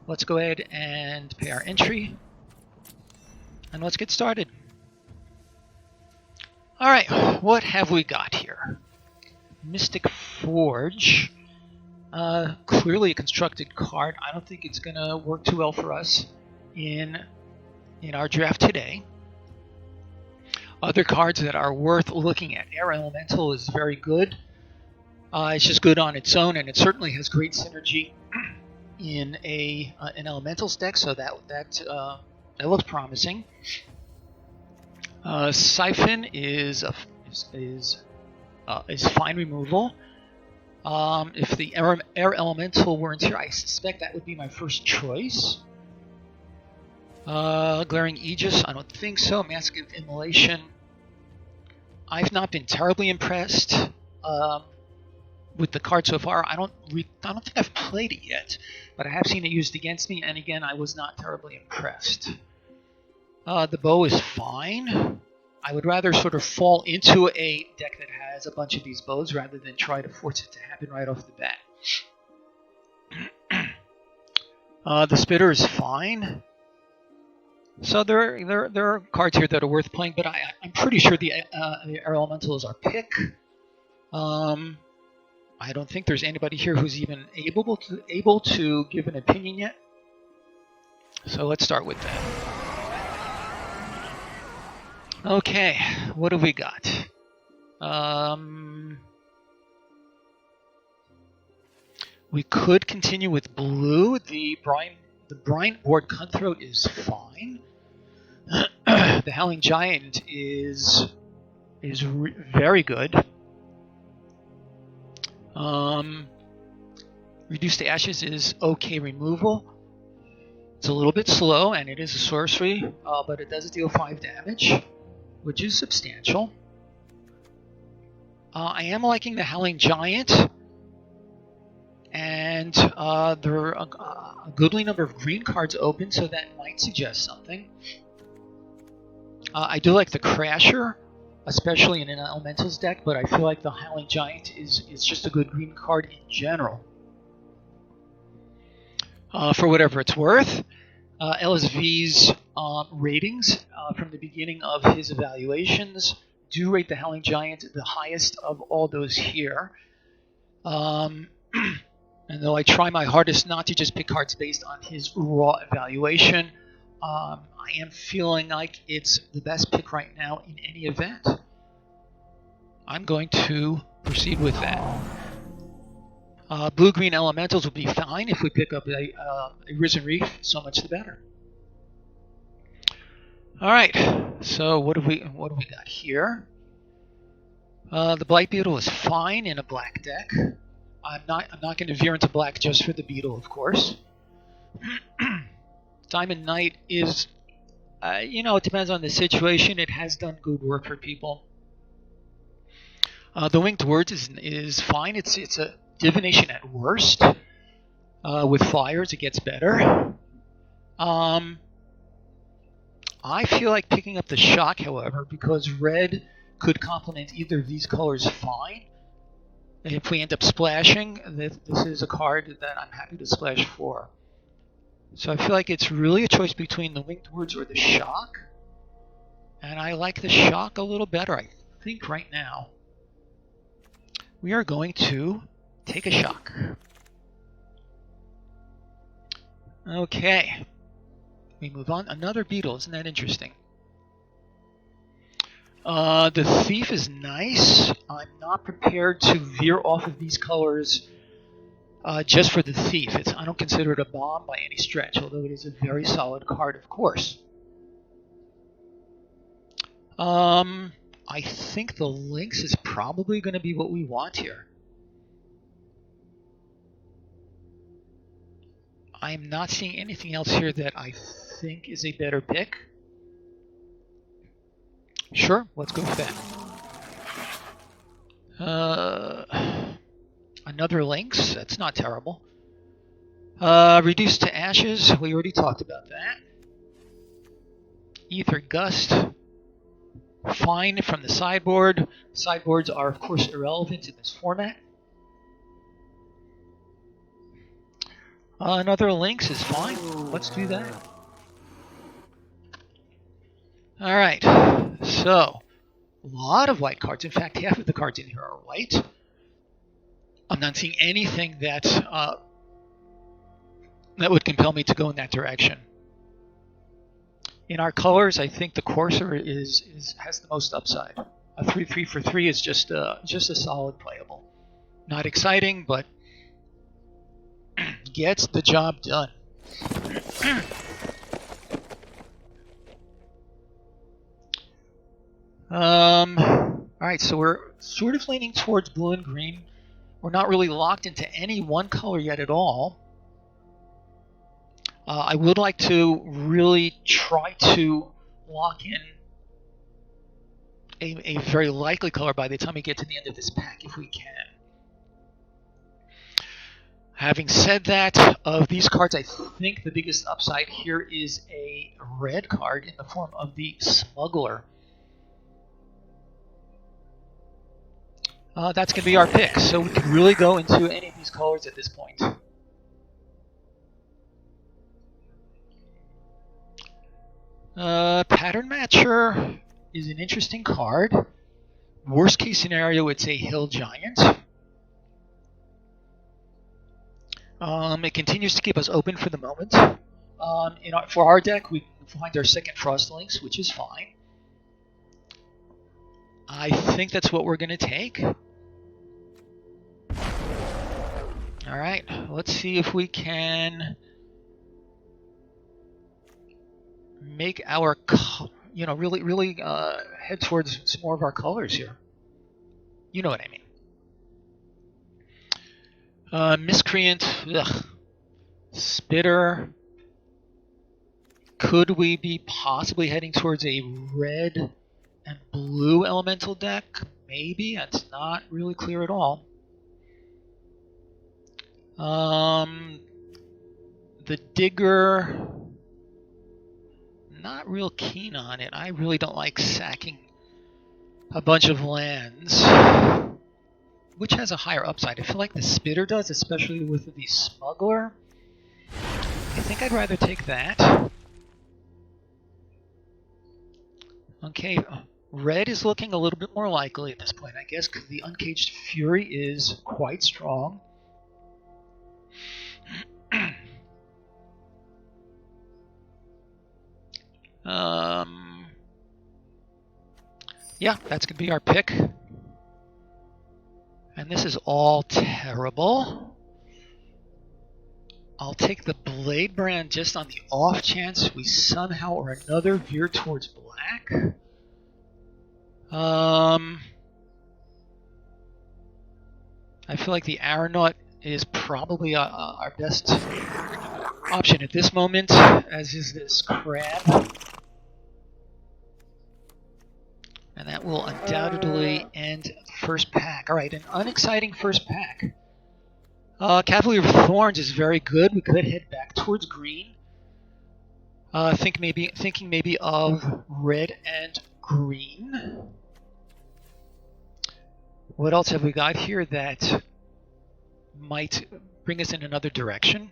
let's go ahead and pay our entry, and let's get started. Alright, what have we got here? Mystic Forge. Clearly a constructed card. I don't think it's going to work too well for us in our draft today. Other cards that are worth looking at. Air Elemental is very good. It's just good on its own, and it certainly has great synergy in an Elementals deck, so that looks promising. Siphon is fine removal. If the air Elemental weren't here, I suspect that would be my first choice. Glaring Aegis, I don't think so. Mask of Immolation, I've not been terribly impressed with the card so far. I don't think I've played it yet, but I have seen it used against me, and again, I was not terribly impressed. The bow is fine. I would rather sort of fall into a deck that has a bunch of these bows rather than try to force it to happen right off the bat. The Spitter is fine. So there are cards here that are worth playing, but I'm pretty sure the Air Elemental is our pick. I don't think there's anybody here who's even able to give an opinion yet. So let's start with that. Okay, what have we got? We could continue with blue. The Bryant Board Cutthroat is fine. The Howling Giant is very good. Reduced to Ashes is okay removal. It's a little bit slow, and it is a sorcery, but it does deal 5 damage, which is substantial. I am liking the Howling Giant, and there are a goodly number of green cards open, so that might suggest something. I do like the Crasher, especially in an Elementals deck, but I feel like the Howling Giant is just a good green card in general. For whatever it's worth, LSV's ratings from the beginning of his evaluations do rate the Howling Giant the highest of all those here. And though I try my hardest not to just pick cards based on his raw evaluation, I am feeling like it's the best pick right now in any event. I'm going to proceed with that. Blue-green Elementals will be fine if we pick up a Risen Reef, so much the better. Alright, so what have we got here? The Blight Beetle is fine in a black deck. I'm not going to veer into black just for the beetle, of course. Diamond Knight is, it depends on the situation. It has done good work for people. The Winged Words is fine. It's a divination at worst. With flyers, it gets better. I feel like picking up the Shock, however, because red could complement either of these colors fine. If we end up splashing, this is a card that I'm happy to splash for. So I feel like it's really a choice between the Winged Words or the Shock. And I like the Shock a little better, I think, right now. We are going to take a Shock. Okay. We move on. Another beetle. Isn't that interesting? The Thief is nice. I'm not prepared to veer off of these colors just for the Thief. I don't consider it a bomb by any stretch, although it is a very solid card, of course. I think the Lynx is probably going to be what we want here. I'm not seeing anything else here that I think is a better pick. Sure, let's go with that. Another Lynx, that's not terrible. Reduced to Ashes, we already talked about that. Ether Gust, fine from the sideboard. Sideboards are, of course, irrelevant in this format. Another Lynx is fine. Let's do that. Alright, so a lot of white cards. In fact, half of the cards in here are white. I'm not seeing anything that that would compel me to go in that direction. In our colors, I think the Courser has the most upside. A 3/3 for 3 is just a solid playable. Not exciting, but gets the job done. Alright, so we're sort of leaning towards blue and green. We're not really locked into any one color yet at all. I would like to really try to lock in a very likely color by the time we get to the end of this pack, if we can. Having said that, of these cards, I think the biggest upside here is a red card in the form of the Smuggler. That's going to be our pick, so we can really go into any of these colors at this point. Pattern Matcher is an interesting card. Worst case scenario, it's a Hill Giant. It continues to keep us open for the moment. For our deck, we find our second Frost Lynx, which is fine. I think that's what we're going to take. Alright, let's see if we can make our, really head towards some more of our colors here. You know what I mean. Miscreant, ugh. Spitter. Could we be possibly heading towards a red and blue elemental deck? Maybe. That's not really clear at all. The Digger, not real keen on it. I really don't like sacking a bunch of lands. Which has a higher upside? I feel like the Spitter does, especially with the Smuggler. I think I'd rather take that. Okay, red is looking a little bit more likely at this point, I guess, because the Uncaged Fury is quite strong. Yeah, that's going to be our pick. And this is all terrible. I'll take the Blade Brand just on the off chance we somehow or another veer towards black. I feel like the Aeronaut is probably our best option at this moment, as is this Crab. And that will undoubtedly end the first pack. Alright, an unexciting first pack. Cavalier of Thorns is very good. We could head back towards green. Thinking maybe of red and green. What else have we got here that might bring us in another direction?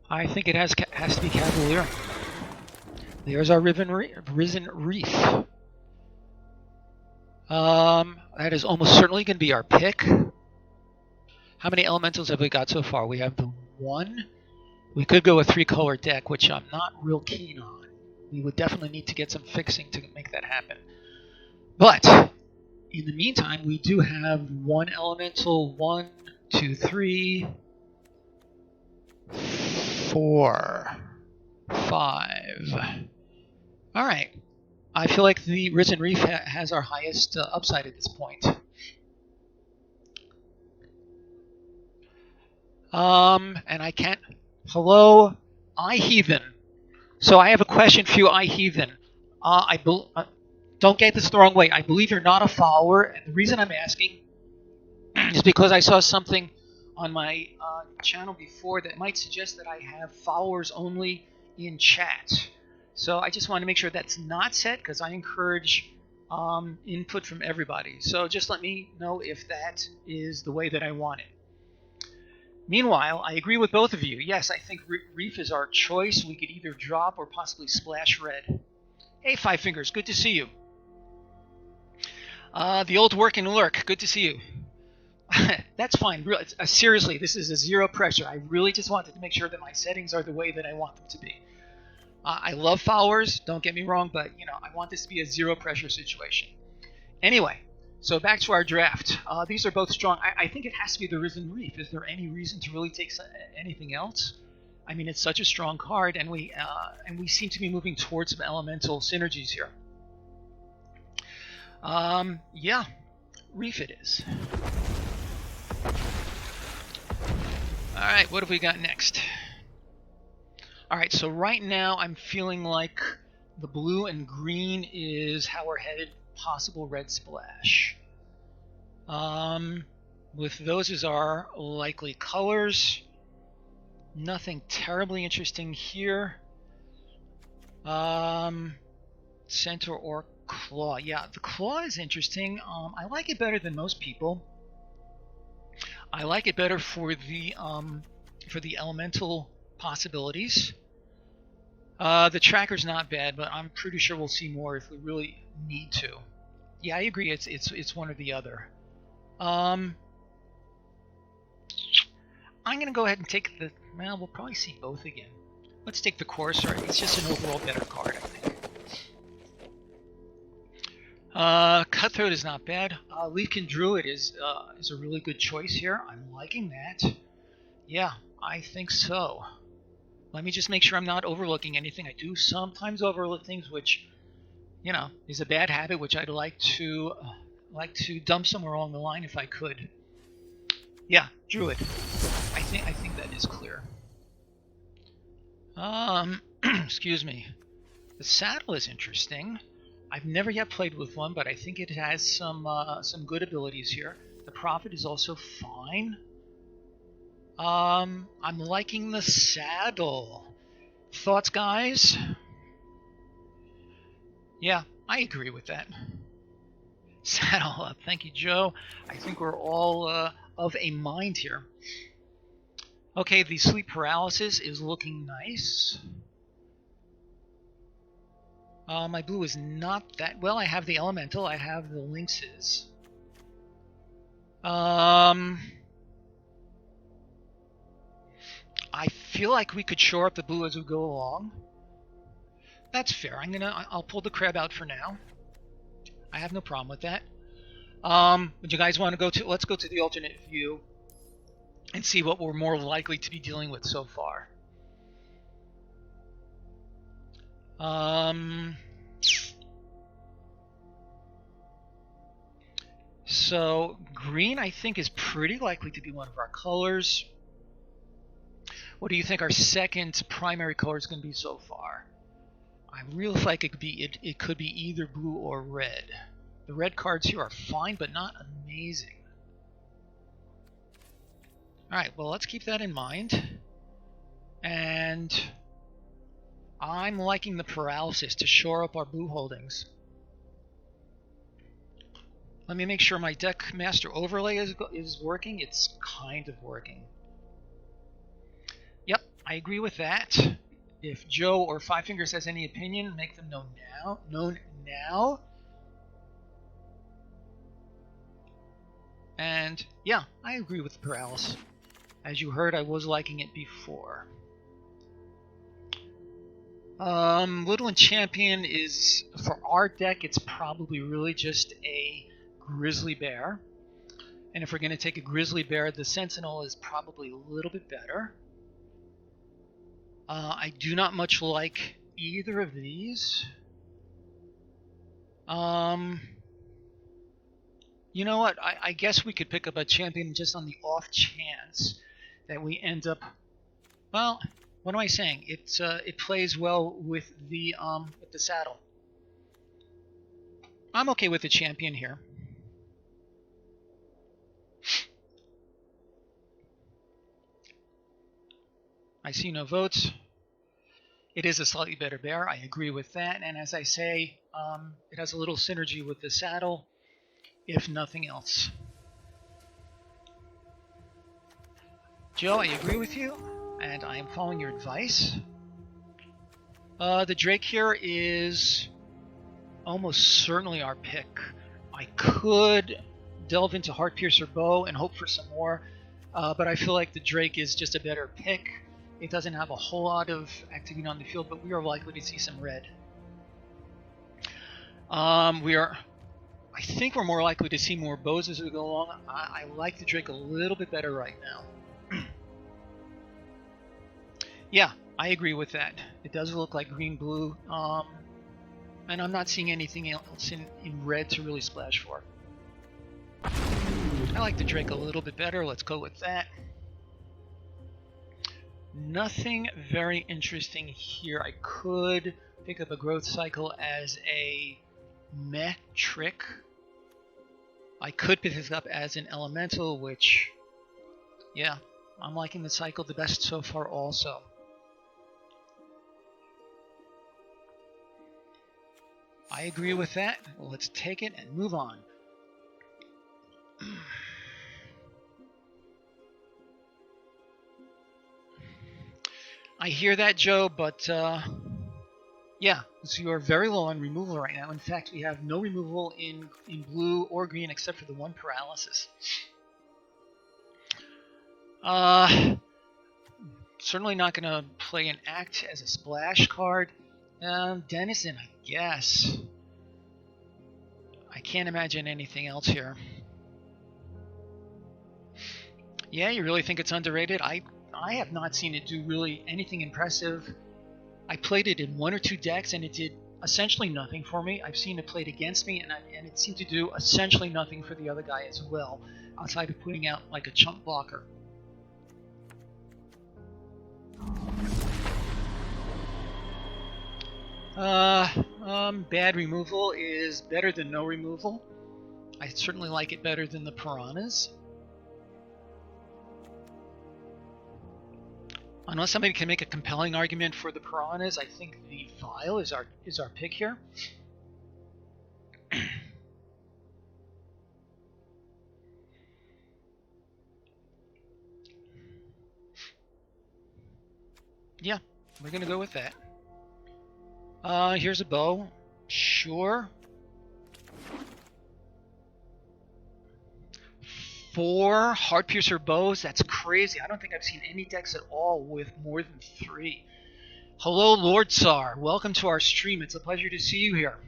I think it has to be Cavalier. There's our Risen Reef. That is almost certainly going to be our pick. How many elementals have we got so far? We have the 1. We could go a 3-color deck, which I'm not real keen on. We would definitely need to get some fixing to make that happen. But in the meantime, we do have 1 elemental, 1, 2, 3, 4, 5. All right. I feel like the Risen Reef has our highest upside at this point. And I can't... Hello, iHeathen. So I have a question for you, iHeathen. Don't get this the wrong way. I believe you're not a follower, and the reason I'm asking is because I saw something on my channel before that might suggest that I have followers only in chat. So I just want to make sure that's not set, because I encourage input from everybody. So just let me know if that is the way that I want it. Meanwhile, I agree with both of you. Yes, I think Reef is our choice. We could either drop or possibly splash red. Hey, Five Fingers, good to see you. The old work and lurk, good to see you. That's fine. Seriously, this is a zero pressure. I really just wanted to make sure that my settings are the way that I want them to be. I love followers, don't get me wrong, but I want this to be a zero pressure situation. Anyway, so back to our draft. These are both strong. I think it has to be the Risen Reef. Is there any reason to really take anything else? I mean, it's such a strong card, and we seem to be moving towards some elemental synergies here. Yeah, Reef it is. All right, what have we got next? All right, so right now I'm feeling like the blue and green is how we're headed. Possible red splash. With those as our likely colors. Nothing terribly interesting here. Centaur or claw. Yeah, the claw is interesting. I like it better than most people. I like it better for the elemental possibilities. The tracker's not bad, but I'm pretty sure we'll see more if we really need to. Yeah, I agree. It's one or the other. I'm gonna go ahead and take the. Well, we'll probably see both again. Let's take the Courser. It's just an overall better card, I think. Cutthroat is not bad. Leafkin Druid is a really good choice here. I'm liking that. Yeah, I think so. Let me just make sure I'm not overlooking anything. I do sometimes overlook things, which, is a bad habit, which I'd like to dump somewhere along the line if I could. Yeah, Druid. I think that is clear. Excuse me. The saddle is interesting. I've never yet played with one, but I think it has some good abilities here. The Prophet is also fine. I'm liking the saddle. Thoughts, guys? Yeah, I agree with that. Saddle up. Thank you, Joe. I think we're all of a mind here. Okay, the sleep paralysis is looking nice. My blue is not that well. I have the elemental. I have the lynxes. I feel like we could shore up the blue as we go along. That's fair. I'll pull the crab out for now. I have no problem with that. Would you guys want to go to? Let's go to the alternate view and see what we're more likely to be dealing with so far. So green, I think, is pretty likely to be one of our colors. What do you think our second primary color is going to be so far? I really feel like it could be either blue or red. The red cards here are fine, but not amazing. All right, well, let's keep that in mind. And I'm liking the paralysis to shore up our blue holdings. Let me make sure my deck master overlay is working. It's kind of working. Yep, I agree with that. If Joe or Five Fingers has any opinion, make them known now. And yeah, I agree with the paralysis. As you heard, I was liking it before. Little and Champion is, for our deck, it's probably really just a grizzly bear. And if we're going to take a grizzly bear, the Sentinel is probably a little bit better. I do not much like either of these. You know what? I guess we could pick up a champion just on the off chance that we end up. Well, what am I saying? It plays well with the saddle. I'm okay with the champion here. I see no votes. It is a slightly better bear. I agree with that. And as I say, it has a little synergy with the saddle, if nothing else. Joe, I agree with you, and I am following your advice. The Drake here is almost certainly our pick. I could delve into Heartpiercer Bow and hope for some more, but I feel like the Drake is just a better pick. It doesn't have a whole lot of activity on the field, but we are likely to see some red. I think we're more likely to see more bows as we go along. I like the Drake a little bit better right now. Yeah, I agree with that. It does look like green-blue, and I'm not seeing anything else in red to really splash for. I like the Drake a little bit better. Let's go with that. Nothing very interesting here. I could pick up a growth cycle as a meh trick. I could pick this up as an elemental, which, yeah, I'm liking the cycle the best so far also. I agree with that. Let's take it and move on. I hear that, Joe, but yeah, so you are very low on removal right now. In fact, we have no removal in blue or green except for the one paralysis. Certainly not going to play an act as a splash card. Denizen, I guess. I can't imagine anything else here. Yeah, you really think it's underrated? I have not seen it do really anything impressive. I played it in one or two decks and it did essentially nothing for me. I've seen it played against me and it seemed to do essentially nothing for the other guy as well, outside of putting out like a chump blocker. Bad removal is better than no removal. I certainly like it better than the piranhas. Unless somebody can make a compelling argument for the piranhas, I think the Vile is our pick here. Yeah, we're gonna go with that. Here's a bow. Sure. 4 Heartpiercer bows? That's crazy. I don't think I've seen any decks at all with more than 3. Hello, Lord Tsar. Welcome to our stream. It's a pleasure to see you here.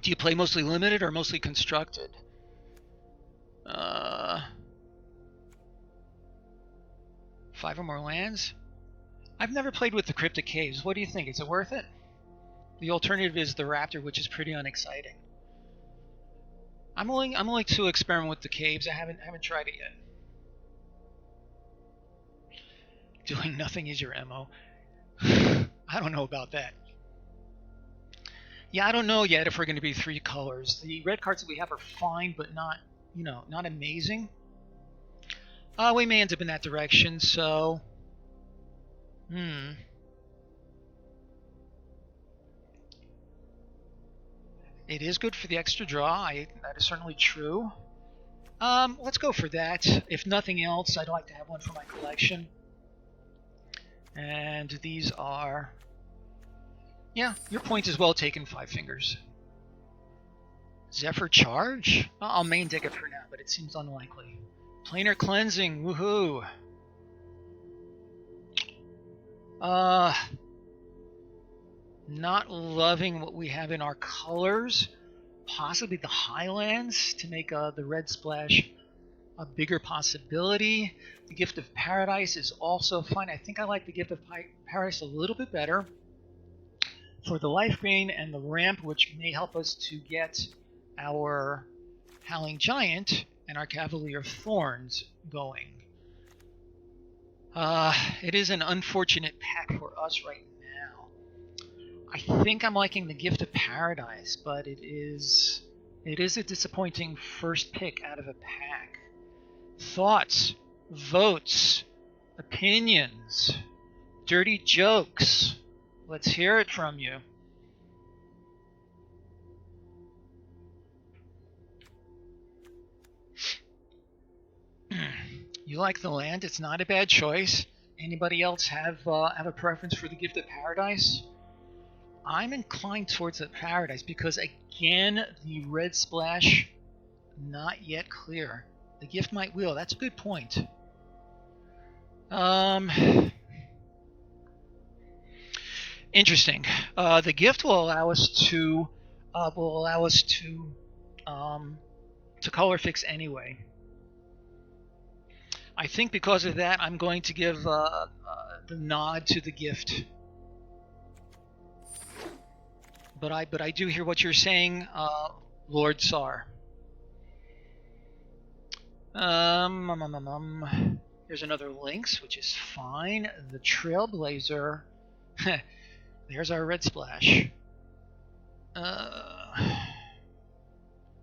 Do you play mostly limited or mostly constructed? 5 or more lands? I've never played with the Cryptic Caves. What do you think? Is it worth it? The alternative is the Raptor, which is pretty unexciting. I'm willing to experiment with the caves. I haven't tried it yet. Doing nothing is your MO. I don't know about that. Yeah, I don't know yet if we're going to be 3 colors. The red cards that we have are fine, but not, not amazing. We may end up in that direction, so... It is good for the extra draw. That is certainly true. Let's go for that. If nothing else, I'd like to have one for my collection. And these are... Yeah, your point is well taken, 5 fingers. Zephyr Charge? I'll main deck it for now, but it seems unlikely. Planar Cleansing, woohoo! Not loving what we have in our colors. Possibly the Highlands to make the red splash a bigger possibility. The Gift of Paradise is also fine. I think I like the Gift of Paradise a little bit better for the life gain and the ramp, which may help us to get our Howling Giant and our Cavalier of Thorns going. It is an unfortunate pack for us right now. I think I'm liking the Gift of Paradise, but it is a disappointing first pick out of a pack. Thoughts, votes, opinions, dirty jokes. Let's hear it from you. You like the land? It's not a bad choice. Anybody else have a preference for the Gift of Paradise? I'm inclined towards the Paradise because, again, the red splash, not yet clear. The gift might wheel. That's a good point. Interesting. The gift will allow us to color fix anyway. I think because of that, I'm going to give the nod to the gift. But I do hear what you're saying, Lord Tsar. Here's another Lynx, which is fine. The Trailblazer. There's our red splash.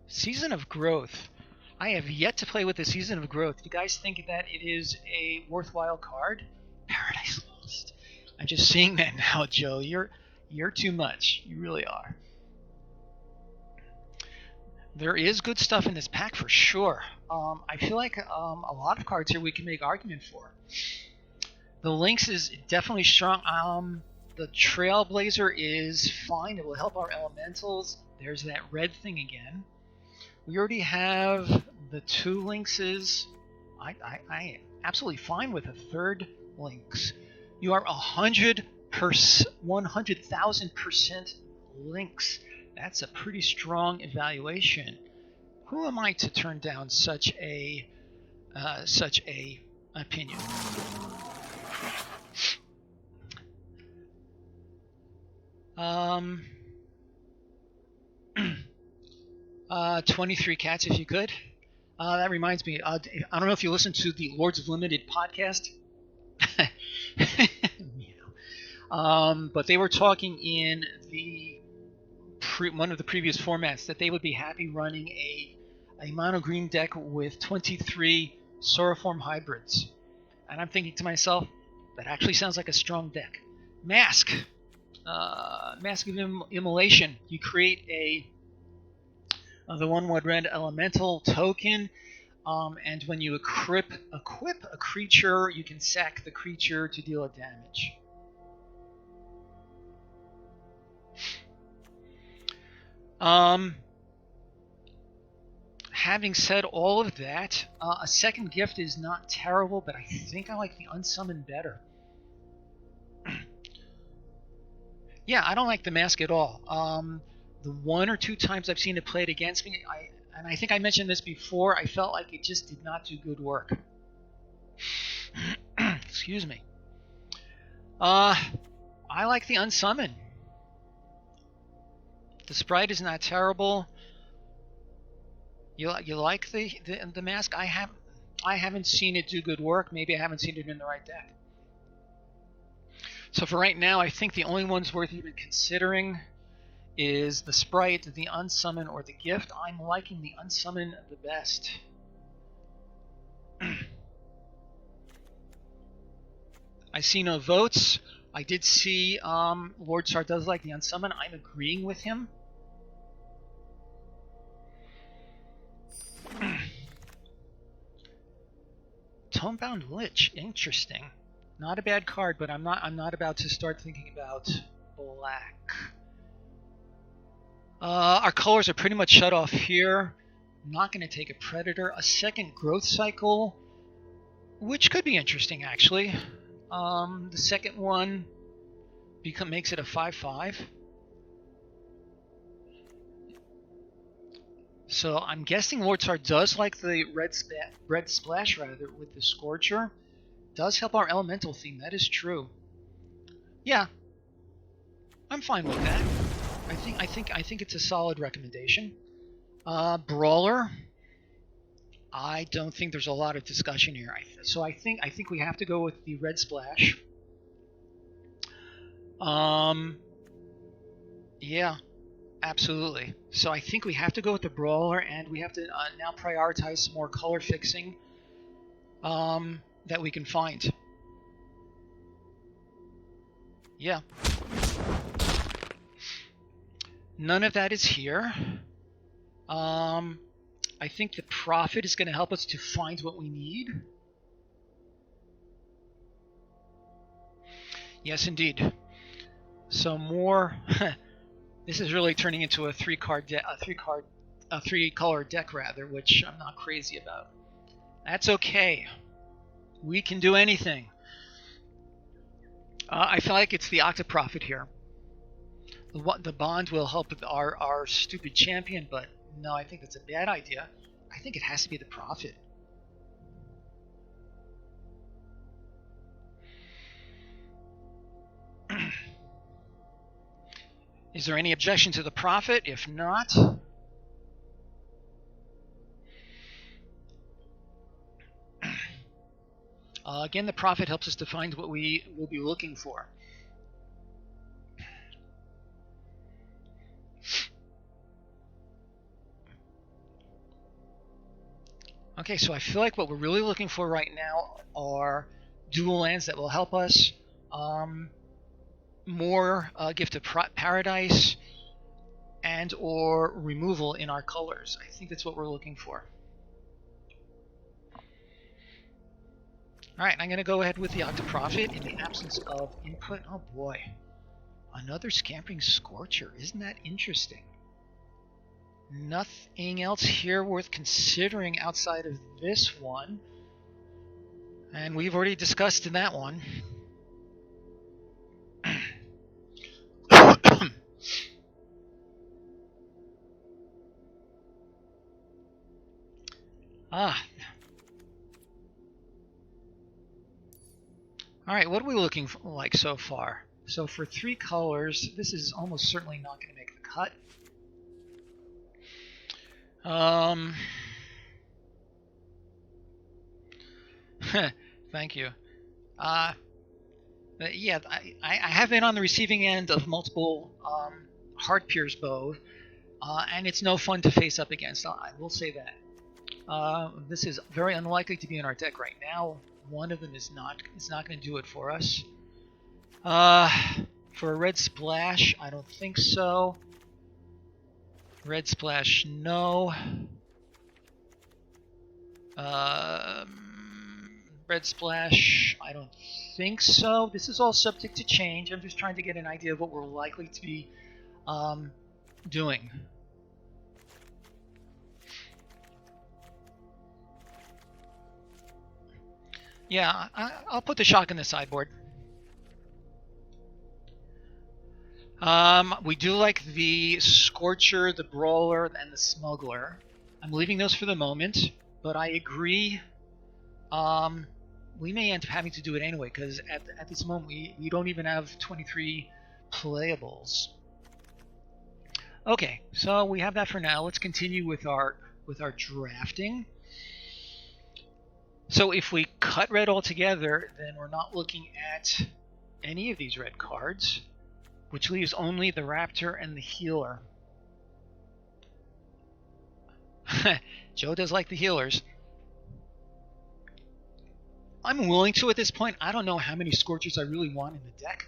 Season of Growth. I have yet to play with the Season of Growth. Do you guys think that it is a worthwhile card? Paradise Lost. I'm just seeing that now, Joe. You're too much. You really are. There is good stuff in this pack for sure. I feel like a lot of cards here we can make argument for. The Lynx is definitely strong. The Trailblazer is fine. It will help our elementals. There's that red thing again. We already have the 2 Lynxes. I am absolutely fine with a 3rd Lynx. You are 100,000% Lynx. That's a pretty strong evaluation. Who am I to turn down such a opinion? 23 cats, if you could. That reminds me. I don't know if you listen to the Lords of Limited podcast. But they were talking in one of the previous formats that they would be happy running a mono green deck with 23 Soroform hybrids. And I'm thinking to myself, that actually sounds like a strong deck. Mask. Mask of Immolation. You create the 1/1 red elemental token, and when you equip a creature, you can sack the creature to deal a damage. Having said all of that, a second gift is not terrible, but I think I like the Unsummoned better. Yeah, I don't like the mask at all. The 1 or 2 times I've seen it played against me, and I think I mentioned this before, I felt like it just did not do good work. Excuse me. I like the Unsummoned. The sprite is not terrible. You like the mask? I haven't seen it do good work. Maybe I haven't seen it in the right deck. So for right now, I think the only ones worth even considering is the sprite, the Unsummon, or the gift. I'm liking the Unsummon the best. I see no votes. I did see Lord Tsar does like the Unsummon. I'm agreeing with him. Tomebound Lich, interesting. Not a bad card, but I'm not about to start thinking about black. Our colors are pretty much shut off here. I'm not going to take a Predator. A second growth cycle, which could be interesting actually. The second one makes it a 5/5. So I'm guessing Lord Tsar does like the red splash rather with the Scorcher. Does help our elemental theme. That is true. Yeah, I'm fine with that. I think it's a solid recommendation. Brawler. I don't think there's a lot of discussion here. So I think we have to go with the red splash. Yeah, absolutely. So I think we have to go with the Brawler, and we have to now prioritize some more color fixing that we can find. Yeah. None of that is here. I think the profit is going to help us to find what we need. Yes, indeed. So more. This is really turning into a three-color deck rather, which I'm not crazy about. That's okay. We can do anything. I feel like it's the Octoprofit here. The bond will help with our stupid champion, but no, I think that's a bad idea. I think it has to be the profit. Is there any objection to the profit? If not, again, the profit helps us to find what we will be looking for. Okay, so I feel like what we're really looking for right now are dual lands that will help us. More Gift of Paradise and or removal in our colors. I think that's what we're looking for. Alright, I'm going to go ahead with the Octoprofit in the absence of input. Oh boy. Another Scampering Scorcher. Isn't that interesting? Nothing else here worth considering outside of this one. And we've already discussed in that one. Alright, what are we looking for, like so far? So for 3 colors, this is almost certainly not going to make the cut. Thank you. Yeah, I have been on the receiving end of multiple Heart Pierce bow, and it's no fun to face up against. I will say that. This is very unlikely to be in our deck right now. One of them is not going to do it for us. For a red splash, I don't think so. Red splash, no. Red splash, I don't think so. This is all subject to change. I'm just trying to get an idea of what we're likely to be doing. Yeah, I'll put the shock in the sideboard. We do like the Scorcher, the Brawler, and the Smuggler. I'm leaving those for the moment, but I agree. We may end up having to do it anyway, because at this moment we don't even have 23 playables. Okay, so we have that for now. Let's continue with our drafting. So if we cut red altogether, then we're not looking at any of these red cards, which leaves only the Raptor and the Healer. Joe does like the healers. I'm willing to at this point. I don't know how many Scorchers I really want in the deck.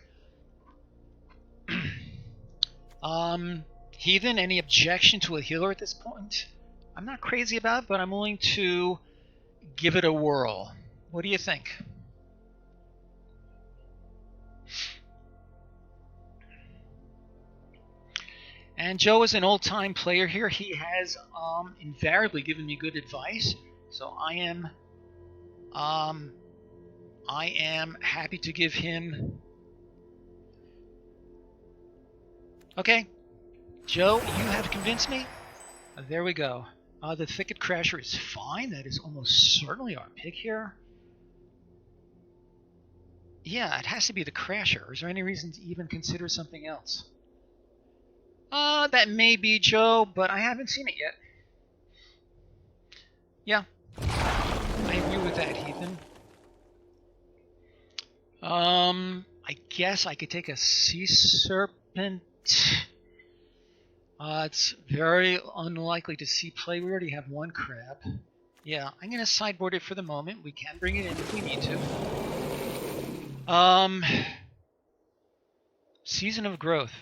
Heathen, any objection to a healer at this point? I'm not crazy about it, but I'm willing to give it a whirl. What do you think? And Joe is an old-time player here. He has invariably given me good advice, so I am happy to give him. Okay, Joe, you have convinced me. There we go. The Thicket Crasher is fine. That is almost certainly our pick here. Yeah, it has to be the Crasher. Is there any reason to even consider something else? That may be Joe, but I haven't seen it yet. Yeah, I agree with that, Heathen. I guess I could take a Sea Serpent. It's very unlikely to see play. We already have one crab. Yeah, I'm going to sideboard it for the moment. We can bring it in if we need to. Season of Growth.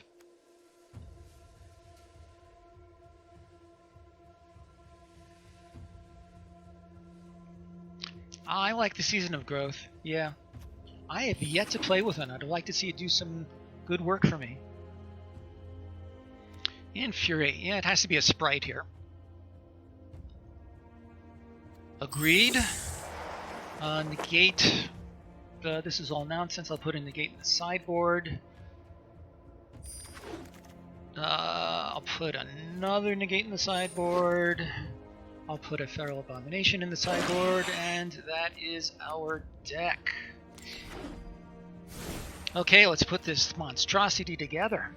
I like the Season of Growth. Yeah. I have yet to play with it. I'd like to see it do some good work for me. Infuriate. Yeah, it has to be a sprite here. Agreed. Negate. This is all nonsense. I'll put a negate in the sideboard. I'll put another negate in the sideboard. I'll put a Feral Abomination in the sideboard, and that is our deck. Okay, let's put this monstrosity together.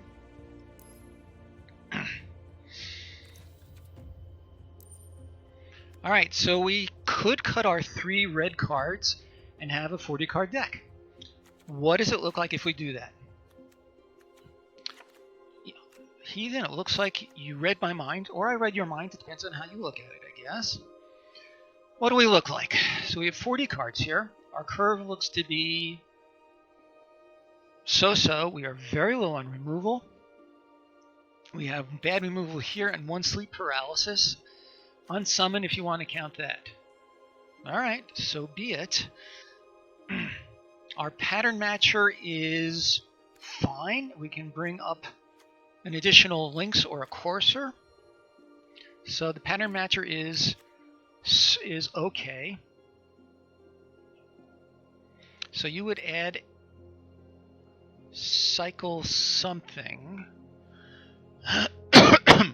Alright, so we could cut our 3 red cards and have a 40-card deck. What does it look like if we do that? Heathen, it looks like you read my mind, or I read your mind. It depends on how you look at it, I guess. What do we look like? So we have 40 cards here. Our curve looks to be so-so. We are very low on removal. We have bad removal here and 1 sleep paralysis. Unsummon if you want to count that. Alright, so be it. Our pattern matcher is fine. We can bring up an additional Lynx or a Courser. So the pattern matcher is okay. So you would add cycle something.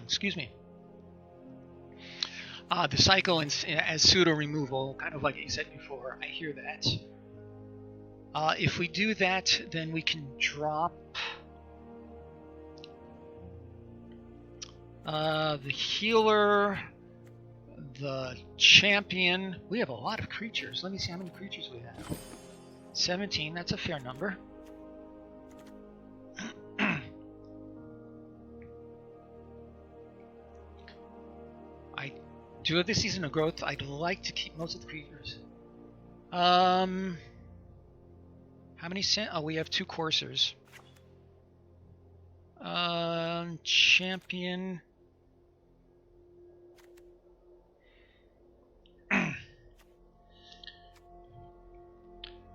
Excuse me. The cycle as pseudo removal, kind of like you said before. I hear that. If we do that, then we can drop the healer, the champion. We have a lot of creatures. Let me see how many creatures we have. 17, that's a fair number. I do have the Season of Growth. I'd like to keep most of the creatures. How many oh, we have 2 coursers. Champion.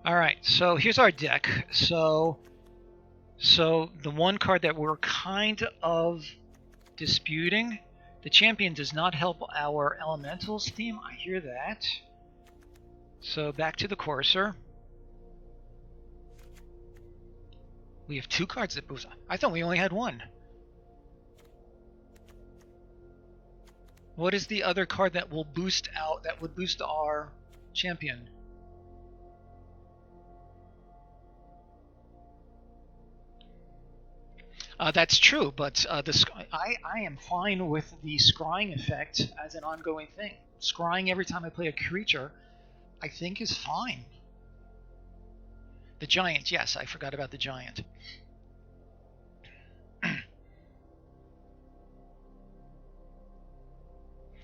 Alright, so here's our deck. So the one card that we're kind of disputing, the champion does not help our elementals theme. I hear that. So back to the courser. We have 2 cards that boost. I thought we only had 1. What is the other card that will boost out, that would boost our champion? That's true, but I am fine with the scrying effect as an ongoing thing. Scrying every time I play a creature, I think is fine. The giant, yes, I forgot about the giant.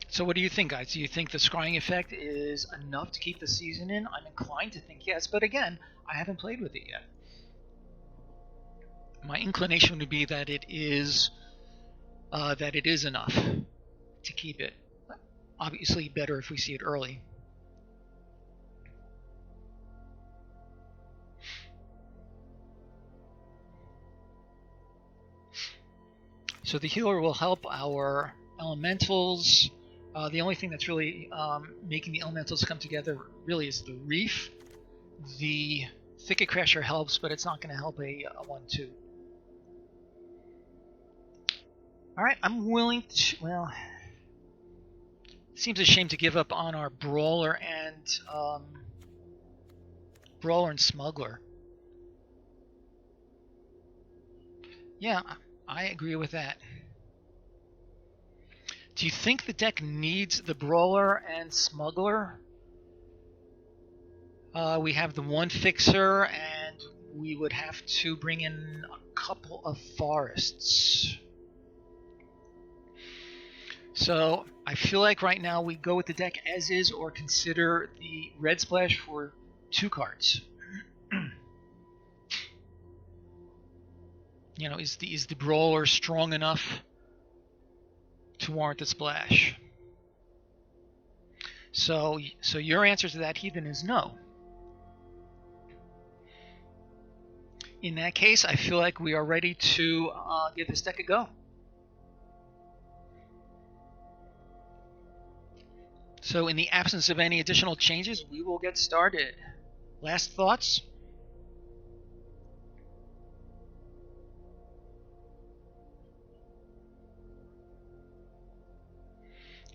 So what do you think, guys? Do you think the scrying effect is enough to keep the season in? I'm inclined to think yes, but again, I haven't played with it yet. My inclination would be that it is enough to keep it. Obviously, better if we see it early. So the healer will help our elementals. The only thing that's really making the elementals come together really is the reef. The Thicket Crasher helps, but it's not going to help a 1/2. Alright, I'm willing to, well, seems a shame to give up on our Brawler and Smuggler. Yeah, I agree with that. Do you think the deck needs the Brawler and Smuggler? We have the 1 fixer, and we would have to bring in a couple of forests. So I feel like right now we go with the deck as is, or consider the red splash for 2 cards. You know, is the Brawler strong enough to warrant the splash? So your answer to that, heathen, is no. In that case, I feel like we are ready to give this deck a go. So in the absence of any additional changes, we will get started. Last thoughts?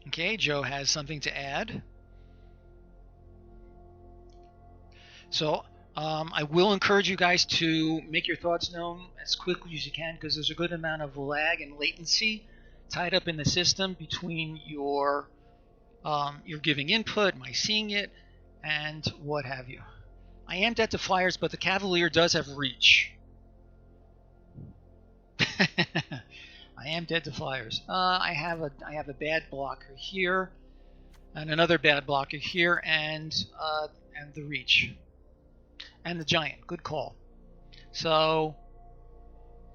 Okay, Joe has something to add. So I will encourage you guys to make your thoughts known as quickly as you can, because there's a good amount of lag and latency tied up in the system between your giving input, my seeing it, and what have you. I am dead to flyers, but the Cavalier does have reach. I am dead to flyers. I have a bad blocker here, and another bad blocker here, and the reach, and the giant. Good call. So,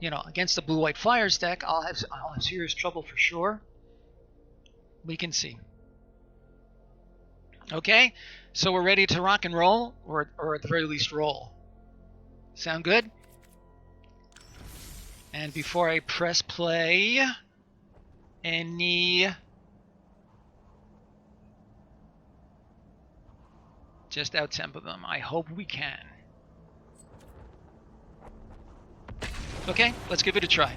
against the blue-white flyers deck, I'll have serious trouble for sure. We can see. Okay, so we're ready to rock and roll, or at the very least roll. Sound good? And before I press play, just out-tempo them. I hope we can. Okay, let's give it a try.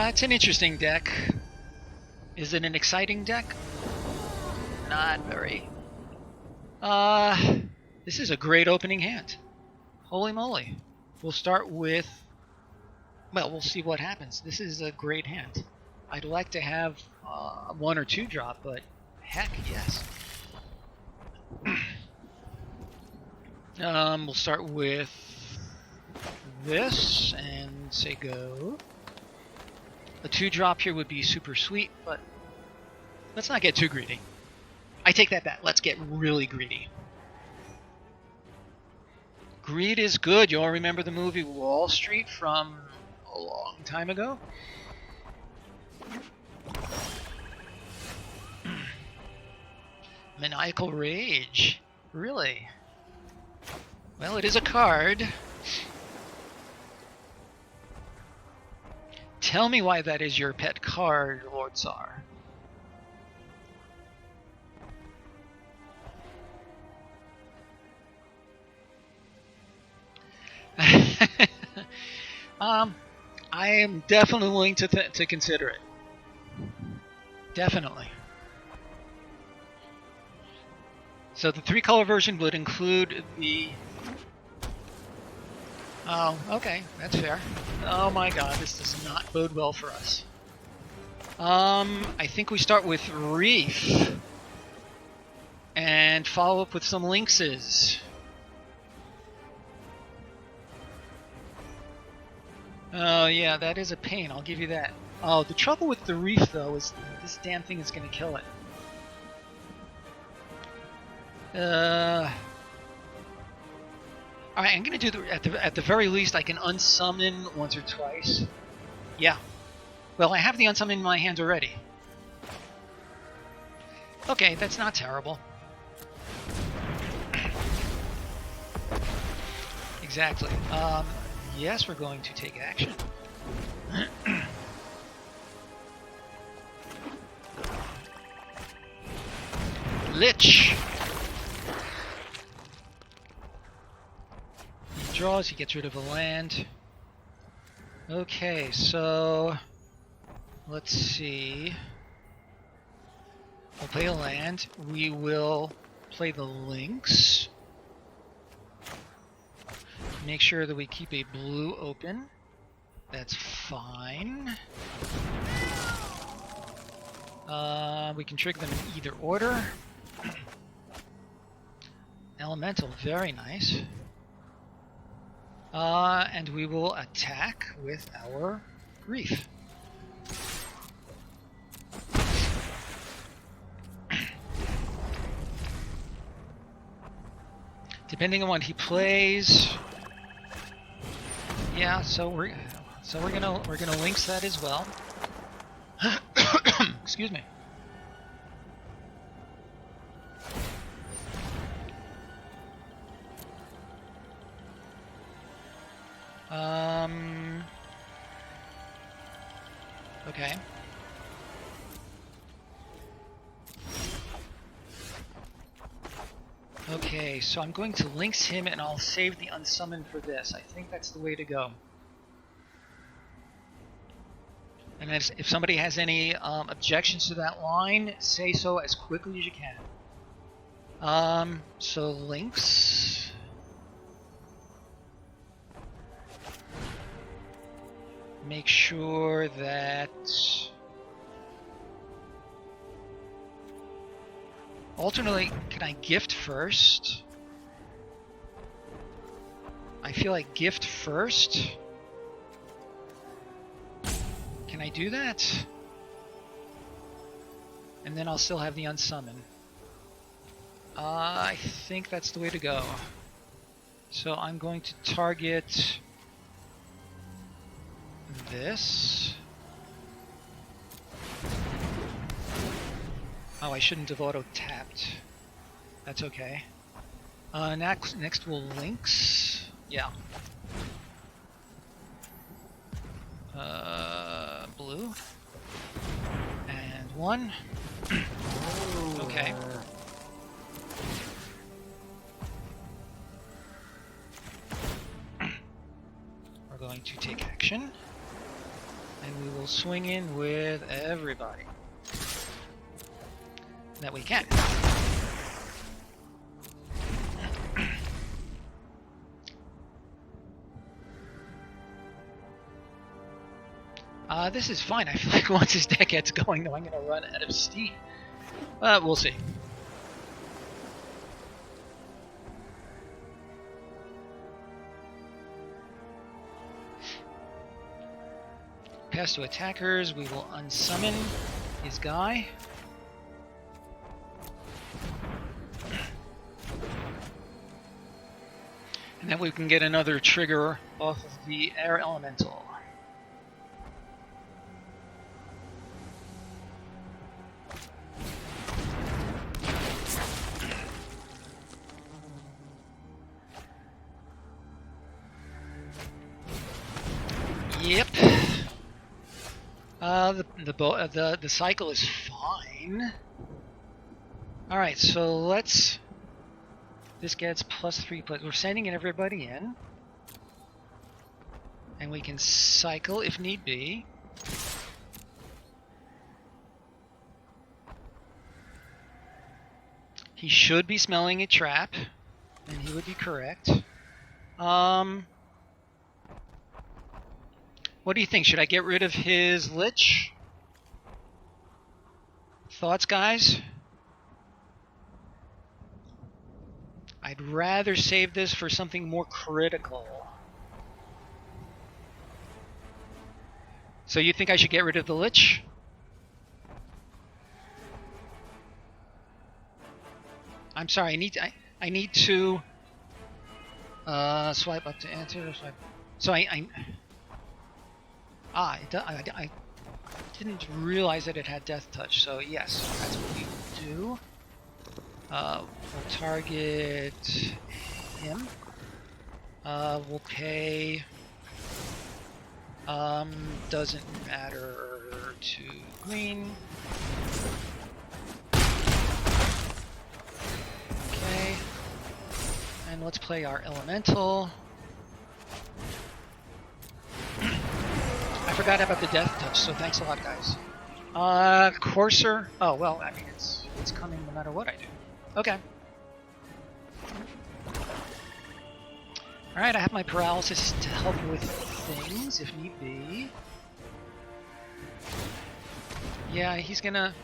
It's an interesting deck. Is it an exciting deck? Not very. This is a great opening hand. Holy moly. We'll start with... Well, we'll see what happens. This is a great hand. I'd like to have a 1 or 2 drop, but heck yes. We'll start with this and say go. A 2 drop here would be super sweet, but let's not get too greedy. I take that back. Let's get really greedy. Greed is good. You all remember the movie Wall Street from a long time ago? Maniacal Rage. Really? Well, it is a card. Tell me why that is your pet card, Lord Tsar. I am definitely willing to consider it. Definitely. So the 3-color version would include the... Oh, okay, that's fair. Oh my god, this does not bode well for us. I think we start with Reef and follow up with some Lynxes. Oh yeah, that is a pain, I'll give you that. Oh, the trouble with the Reef though is this damn thing is going to kill it. Alright, I'm going to do at the very least I can unsummon once or twice. Yeah. Well, I have the unsummon in my hand already. Okay, that's not terrible. Exactly. Yes, we're going to take action. Lich! He draws, he gets rid of a land. Okay, so... let's see... we'll play a land. We will play the Lynx. Make sure that we keep a blue open. That's fine. We can trigger them in either order. Elemental, very nice. And we will attack with our Reef. Depending on what he plays, Yeah, so we're gonna lynx that as well. Excuse me. Okay. Okay, so I'm going to lynx him and I'll save the unsummon for this. I think that's the way to go. And if somebody has any objections to that line, say so as quickly as you can. So lynx. Make sure that alternately, can I gift first? I feel like gift first. Can I do that? And then I'll still have the unsummon. I think that's the way to go. So I'm going to target this. Oh, I shouldn't have auto-tapped. That's okay. Next we'll lynx. Yeah. Blue. And 1. Okay. We're going to take action. And we will swing in with everybody that we can. This is fine. I feel like once this deck gets going, though, I'm going to run out of steam. We'll see. Pass to attackers. We will unsummon his guy. And then we can get another trigger off of the air elemental. Yep. The cycle is fine. All right, so let's. This gets +3. We're sending everybody in, and we can cycle if need be. He should be smelling a trap, and he would be correct. What do you think? Should I get rid of his Lich? Thoughts, guys? I'd rather save this for something more critical. So you think I should get rid of the Lich? I'm sorry, I need to swipe up to enter. Swipe. So I didn't realize that it had Death Touch, so yes, that's what we do. We'll target him. We'll pay. Doesn't matter to green. Okay. And let's play our elemental. I forgot about the Death Touch, so thanks a lot, guys. Courser. Oh well, I mean it's coming no matter what I do. Okay. All right, I have my paralysis to help with things if need be. Yeah, he's gonna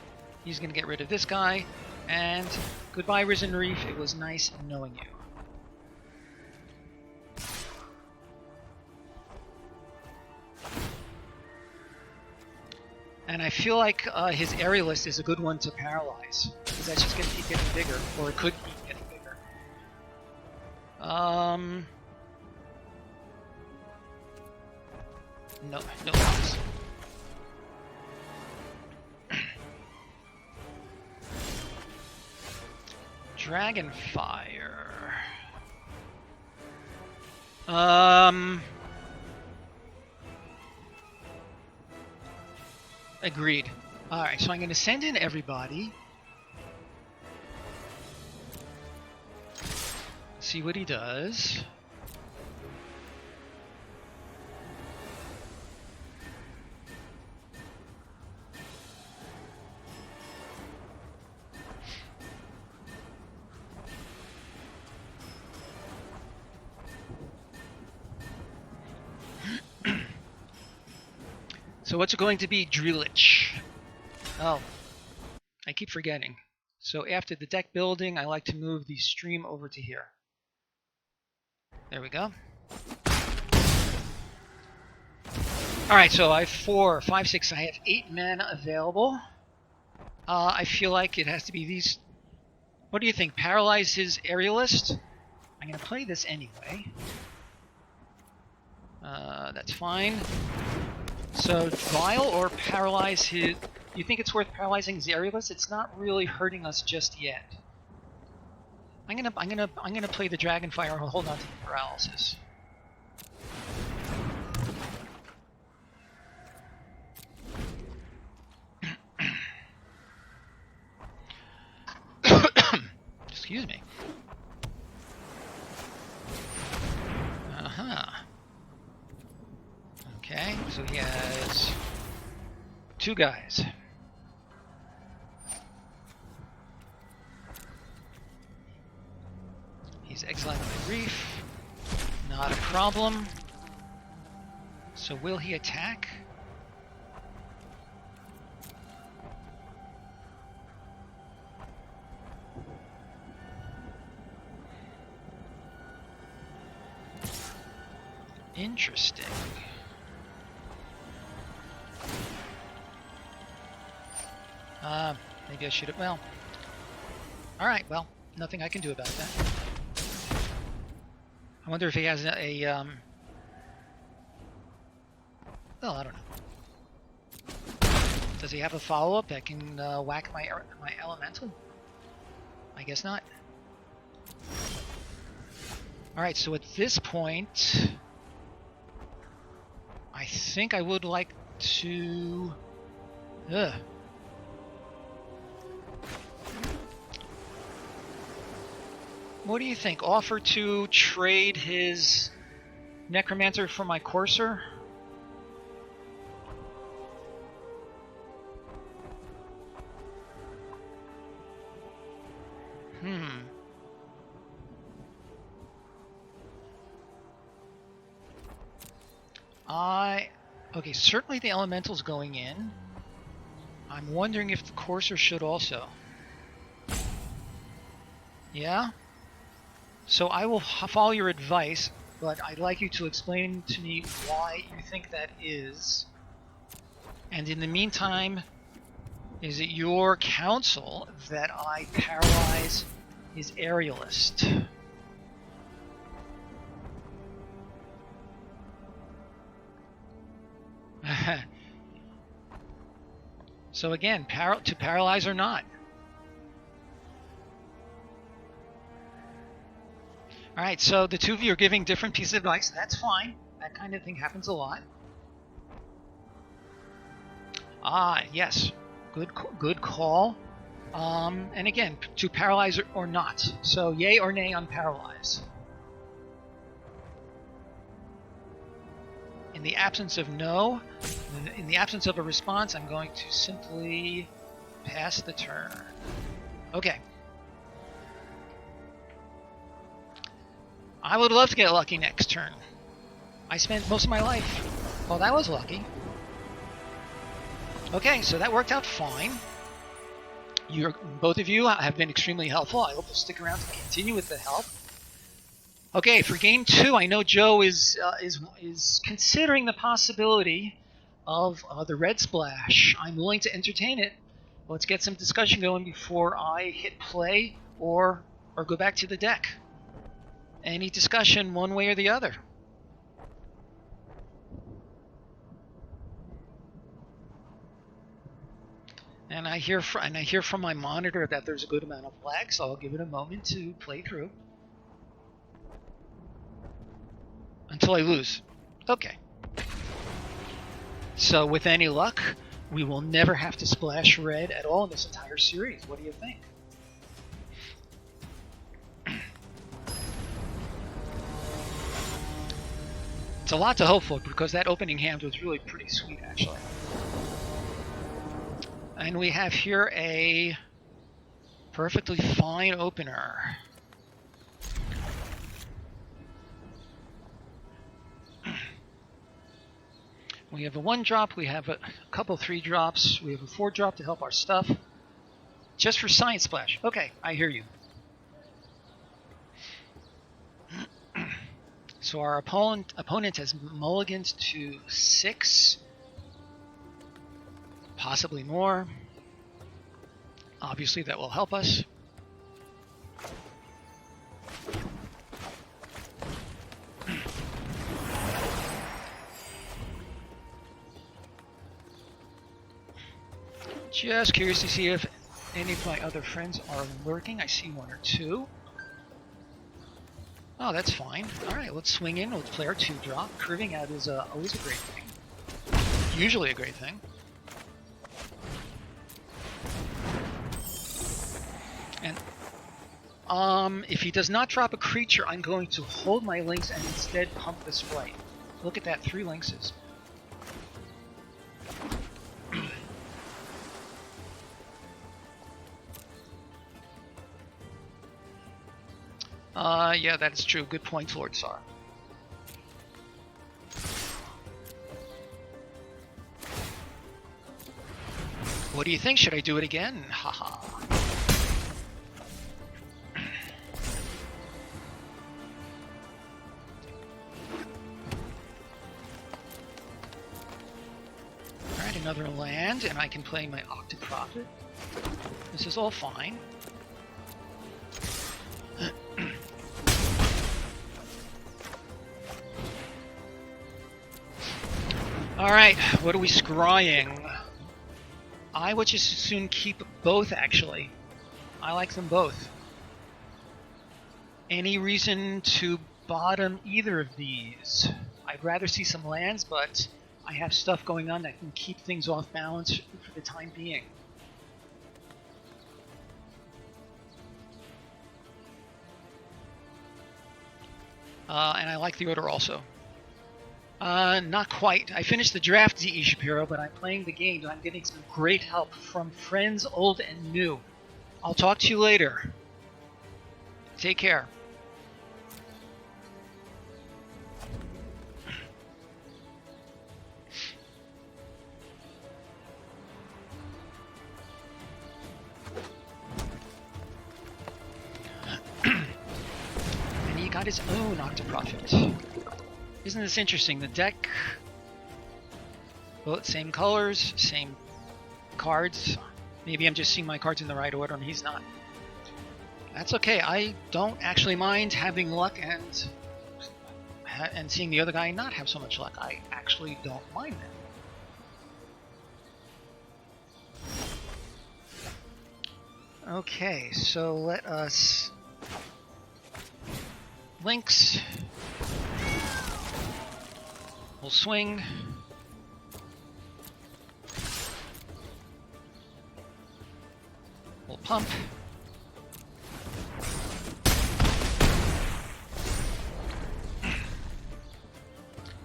get rid of this guy. And goodbye, Risen Reef. It was nice knowing you. And I feel like his aerialist is a good one to paralyze, because that's just going to keep getting bigger, or it could keep getting bigger. No, no loss. Dragonfire. Agreed. Alright, so I'm going to send in everybody. See what he does. So what's it going to be? Drillage. Oh, I keep forgetting. So after the deck building, I like to move the stream over to here. There we go. Alright, so I have 4, 5, 6, I have 8 men available. I feel like it has to be these... What do you think? Paralyze his aerialist? I'm going to play this anyway. That's fine. So, Vile or paralyze his... You think it's worth paralyzing his aerialist? It's not really hurting us just yet. I'm gonna play the Dragonfire and hold on to the paralysis. Excuse me. Okay, so he has 2 guys. He's exiling my reef. Not a problem. So will he attack? Interesting. Maybe I should have... Well... Alright, well, nothing I can do about that. I wonder if he has a well, I don't know. Does he have a follow-up that can whack my elemental? I guess not. Alright, so at this point... I think I would like to... What do you think? Offer to trade his Necromancer for my Courser? Okay, certainly the Elemental's going in. I'm wondering if the Courser should also. Yeah? So I will follow your advice, but I'd like you to explain to me why you think that is. And in the meantime, is it your counsel that I paralyze his aerialist? So again, to paralyze or not? Alright, so the two of you are giving different pieces of advice. That's fine. That kind of thing happens a lot. Ah, yes. Good call. And again, to paralyze or not. So yay or nay on paralyze. In the absence of no, in the absence of a response, I'm going to simply pass the turn. Okay. I would love to get lucky next turn. I spent most of my life. Well, that was lucky. Okay, so that worked out fine. Both of you have been extremely helpful. I hope you'll stick around to continue with the help. Okay, for game 2, I know Joe is considering the possibility of the red splash. I'm willing to entertain it. Let's get some discussion going before I hit play or go back to the deck. Any discussion one way or the other? And I hear from my monitor that there's a good amount of lag, so I'll give it a moment to play through. Until I lose. Okay. So with any luck, we will never have to splash red at all in this entire series. What do you think? It's a lot to hope for because that opening hand was really pretty sweet, actually. And we have here a perfectly fine opener. We have a 1-drop, we have a couple 3-drops, we have a 4-drop to help our stuff. Just for Science Splash. Okay, I hear you. So our opponent has mulliganed to 6, possibly more. Obviously that will help us. Just curious to see if any of my other friends are lurking. I see 1 or 2. Oh, that's fine. Alright, let's swing in. Let's play our 2-drop. Curving out is always a great thing. Usually a great thing. And if he does not drop a creature, I'm going to hold my links and instead pump the sprite. Look at that, 3 linkses. Yeah, that is true. Good point, Lord Tsar. What do you think? Should I do it again? Haha. Alright, another land, and I can play my Octoprophet. This is all fine. Alright, what are we scrying? I would just as soon keep both, actually. I like them both. Any reason to bottom either of these? I'd rather see some lands, but I have stuff going on that can keep things off balance for the time being. And I like the order also. Not quite. I finished the draft, Z.E. Shapiro, but I'm playing the game and I'm getting some great help from friends old and new. I'll talk to you later. Take care. And he got his own Octoprophet. Isn't this interesting? The deck, well, same colors, same cards. Maybe I'm just seeing my cards in the right order and he's not. That's okay. I don't actually mind having luck and seeing the other guy not have so much luck. I actually don't mind that. Okay, so let us links. We'll swing. We'll pump.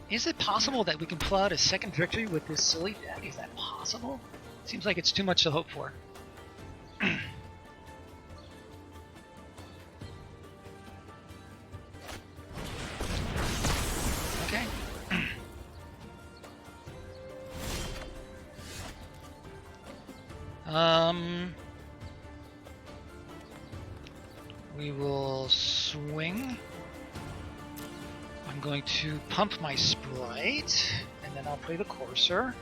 Is it possible that we can pull out a second victory with this silly deck? Is that possible? Seems like it's too much to hope for. Okay. We will swing. I'm going to pump my sprite, and then I'll play the courser.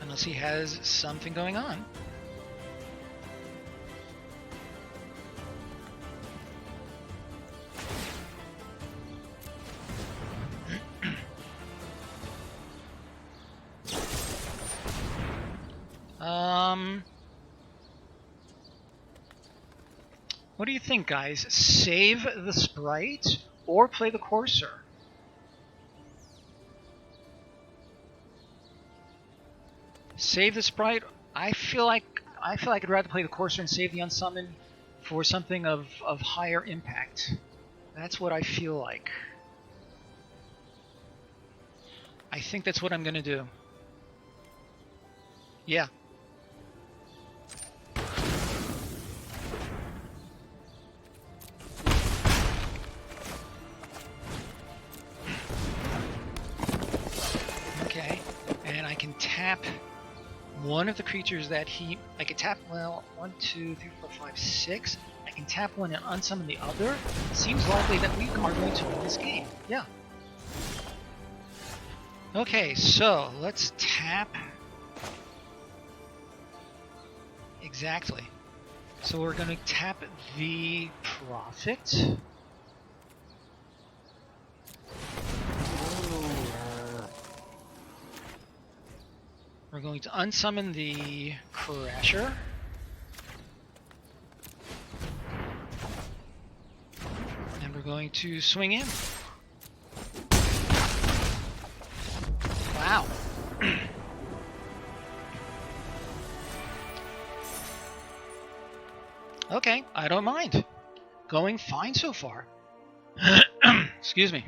Unless he has something going on. What do you think, guys? Save the sprite or play the courser? Save the sprite. I feel like I'd rather play the courser and save the unsummon for something of higher impact. That's what I feel like. I think that's what I'm gonna do. Yeah. Okay, and I can tap one of the creatures that I can tap, well, 1, 2, 3, 4, 5, 6. I can tap one and unsummon the other. Seems likely that we are going to win this game. Yeah. Okay, so let's tap. Exactly. So we're going to tap the Prophet. We're going to unsummon the Crasher. And we're going to swing in. Wow. Okay, I don't mind. Going fine so far. Excuse me.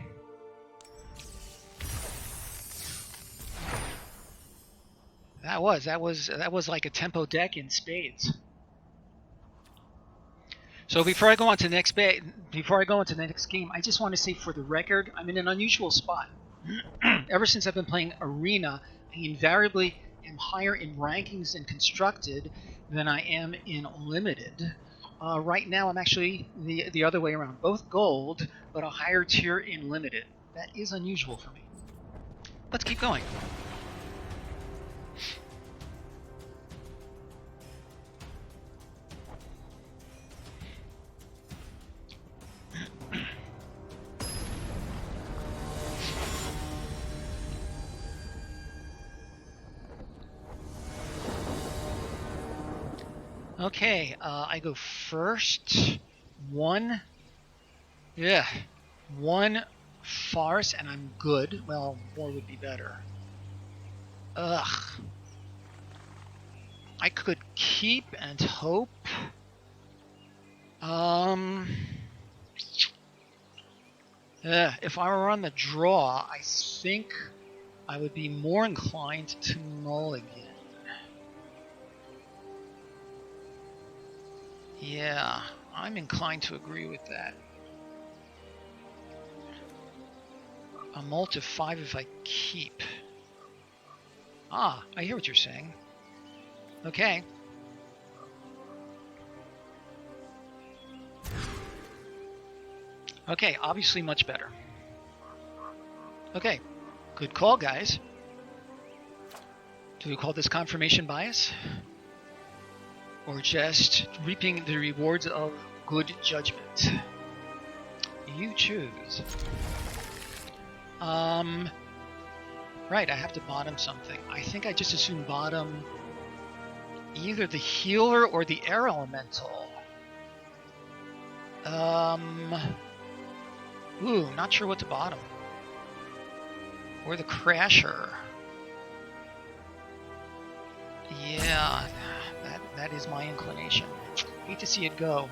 That was like a tempo deck in spades. So before I go on to the next game, I just want to say for the record, I'm in an unusual spot. Ever since I've been playing Arena, I invariably am higher in rankings in Constructed than I am in Limited. Right now, I'm actually the other way around, both gold, but a higher tier in Limited. That is unusual for me. Let's keep going. Okay, I go first. One farce, and I'm good. Well, more would be better. Ugh. I could keep and hope. If I were on the draw, I think I would be more inclined to mulligan. Yeah, I'm inclined to agree with that. A mult of 5 if I keep. Ah, I hear what you're saying. Okay. Okay, obviously much better. Okay, good call, guys. Do we call this confirmation bias? Or just reaping the rewards of good judgment? You choose. Right, I have to bottom something. I think I just assume bottom either the healer or the air elemental. Ooh, not sure what to bottom. Or the crasher. Yeah, that is my inclination. Hate to see it go.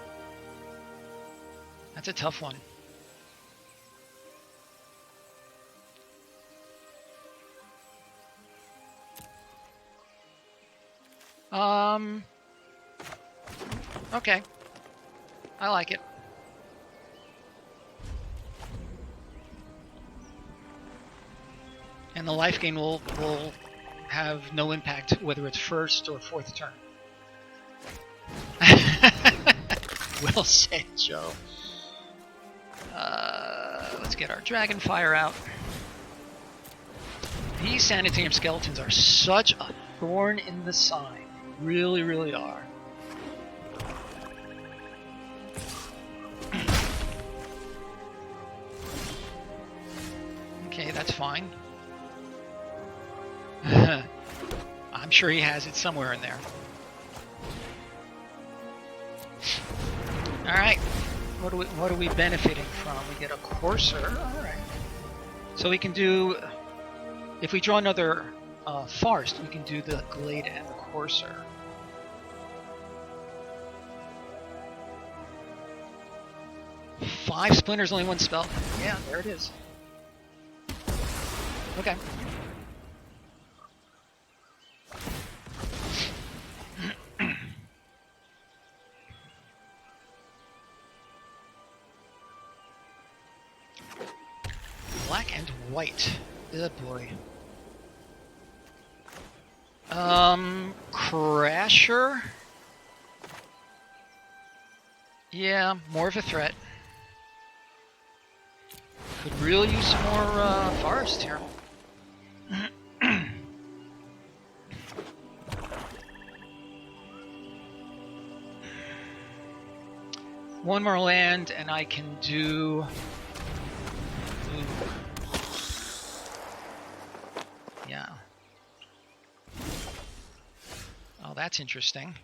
That's a tough one. Okay. I like it. And the life gain will have no impact whether it's first or fourth turn. Well said, Joe. Let's get our Dragonfire out. These Sanitarium Skeletons are such a thorn in the side. Really, really are. Okay, that's fine. I'm sure he has it somewhere in there. Alright. what are we benefiting from? We get a courser. All right. So we can do, if we draw another forest, we can do the glade and the courser. Five splinters, only one spell. Yeah, there it is. Okay. Black and white. Good boy. Crasher? Yeah, more of a threat. Could really use some more forest here. One more land and I can do... Yeah. Oh, that's interesting.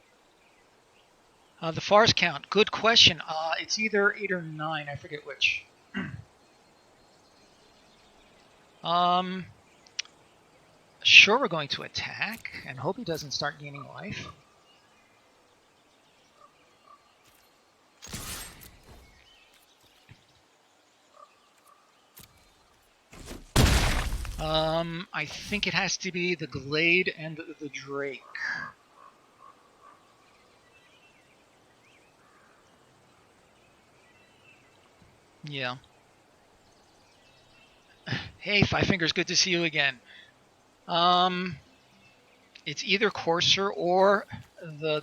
The forest count, good question. It's either 8 or 9, I forget which. Sure, we're going to attack and hope he doesn't start gaining life. I think it has to be the glade and the drake. Yeah. Hey, Five Fingers, good to see you again. It's either courser or the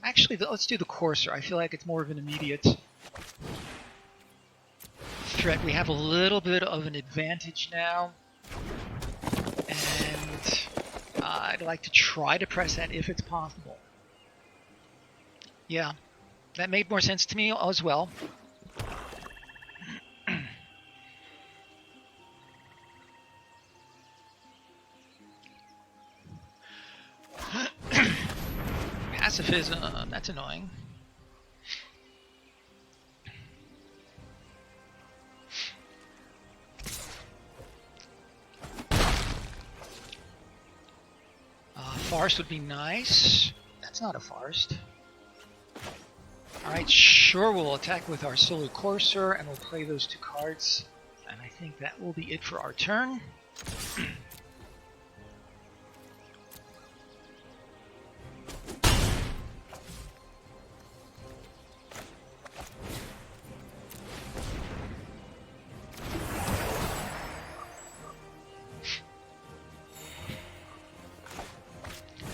actually let's do the courser. I feel like it's more of an immediate threat. We have a little bit of an advantage now, and I'd like to try to press that if it's possible. Yeah, that made more sense to me as well. Pacifism, that's annoying. Forest would be nice. That's not a forest. Alright, sure, we'll attack with our Solar Courser and we'll play those 2 cards. And I think that will be it for our turn.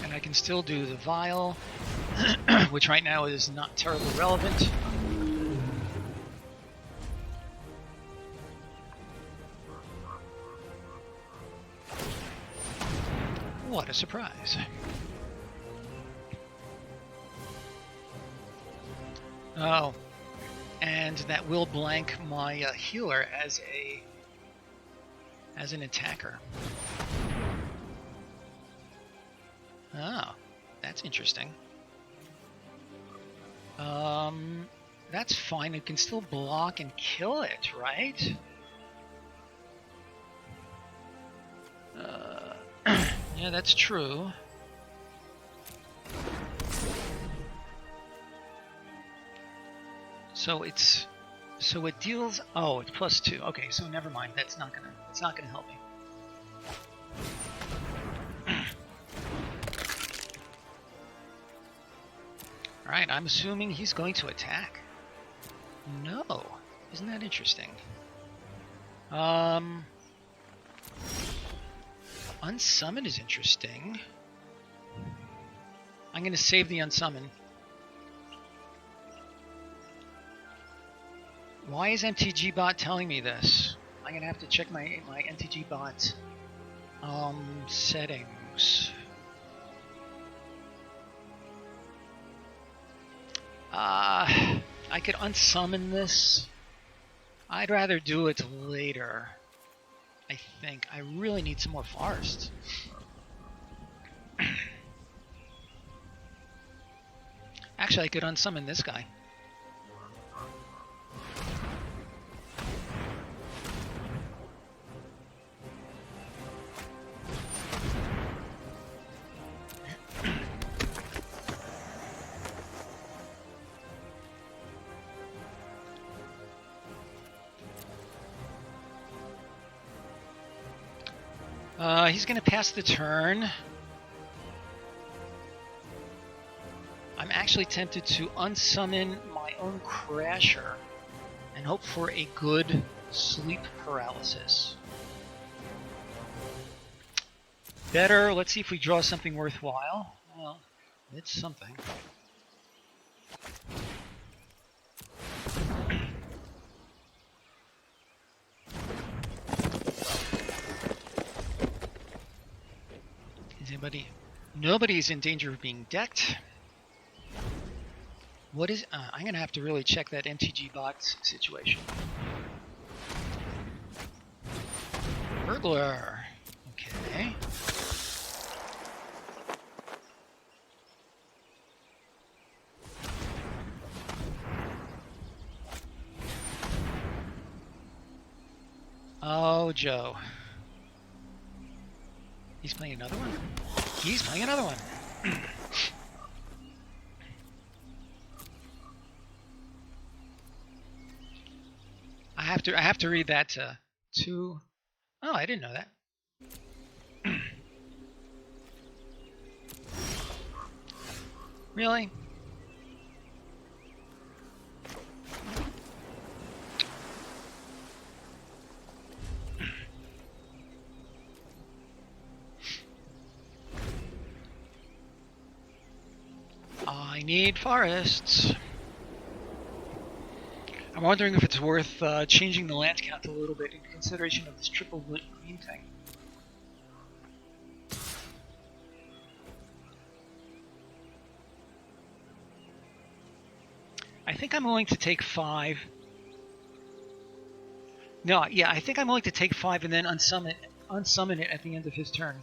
And I can still do the Vial, which right now is not terribly relevant. What a surprise. Oh, and that will blank my healer as an attacker. Oh, that's interesting. That's fine. It can still block and kill it, right? Yeah, that's true. So it deals. Oh, it's +2. Okay, so never mind. It's not gonna help me. All right, I'm assuming he's going to attack. No, isn't that interesting? Unsummon is interesting. I'm going to save the unsummon. Why is MTG bot telling me this? I'm going to have to check my MTG bot settings. I could unsummon this. I'd rather do it later. I think I really need some more forest. Actually, I could unsummon this guy. He's going to pass the turn. I'm actually tempted to unsummon my own Crasher and hope for a good sleep paralysis. Better, let's see if we draw something worthwhile. Well, it's something. Is anybody? Nobody's in danger of being decked. What is? I'm gonna have to really check that MTG box situation. Burglar. Okay. Oh, Joe. He's playing another one? He's playing another one. I have to read that to. Oh, I didn't know that. Really? I need forests. I'm wondering if it's worth changing the land count a little bit in consideration of this triple green thing. I think I'm willing to take 5. No, yeah, I think I'm willing to take 5 and then unsummon it at the end of his turn.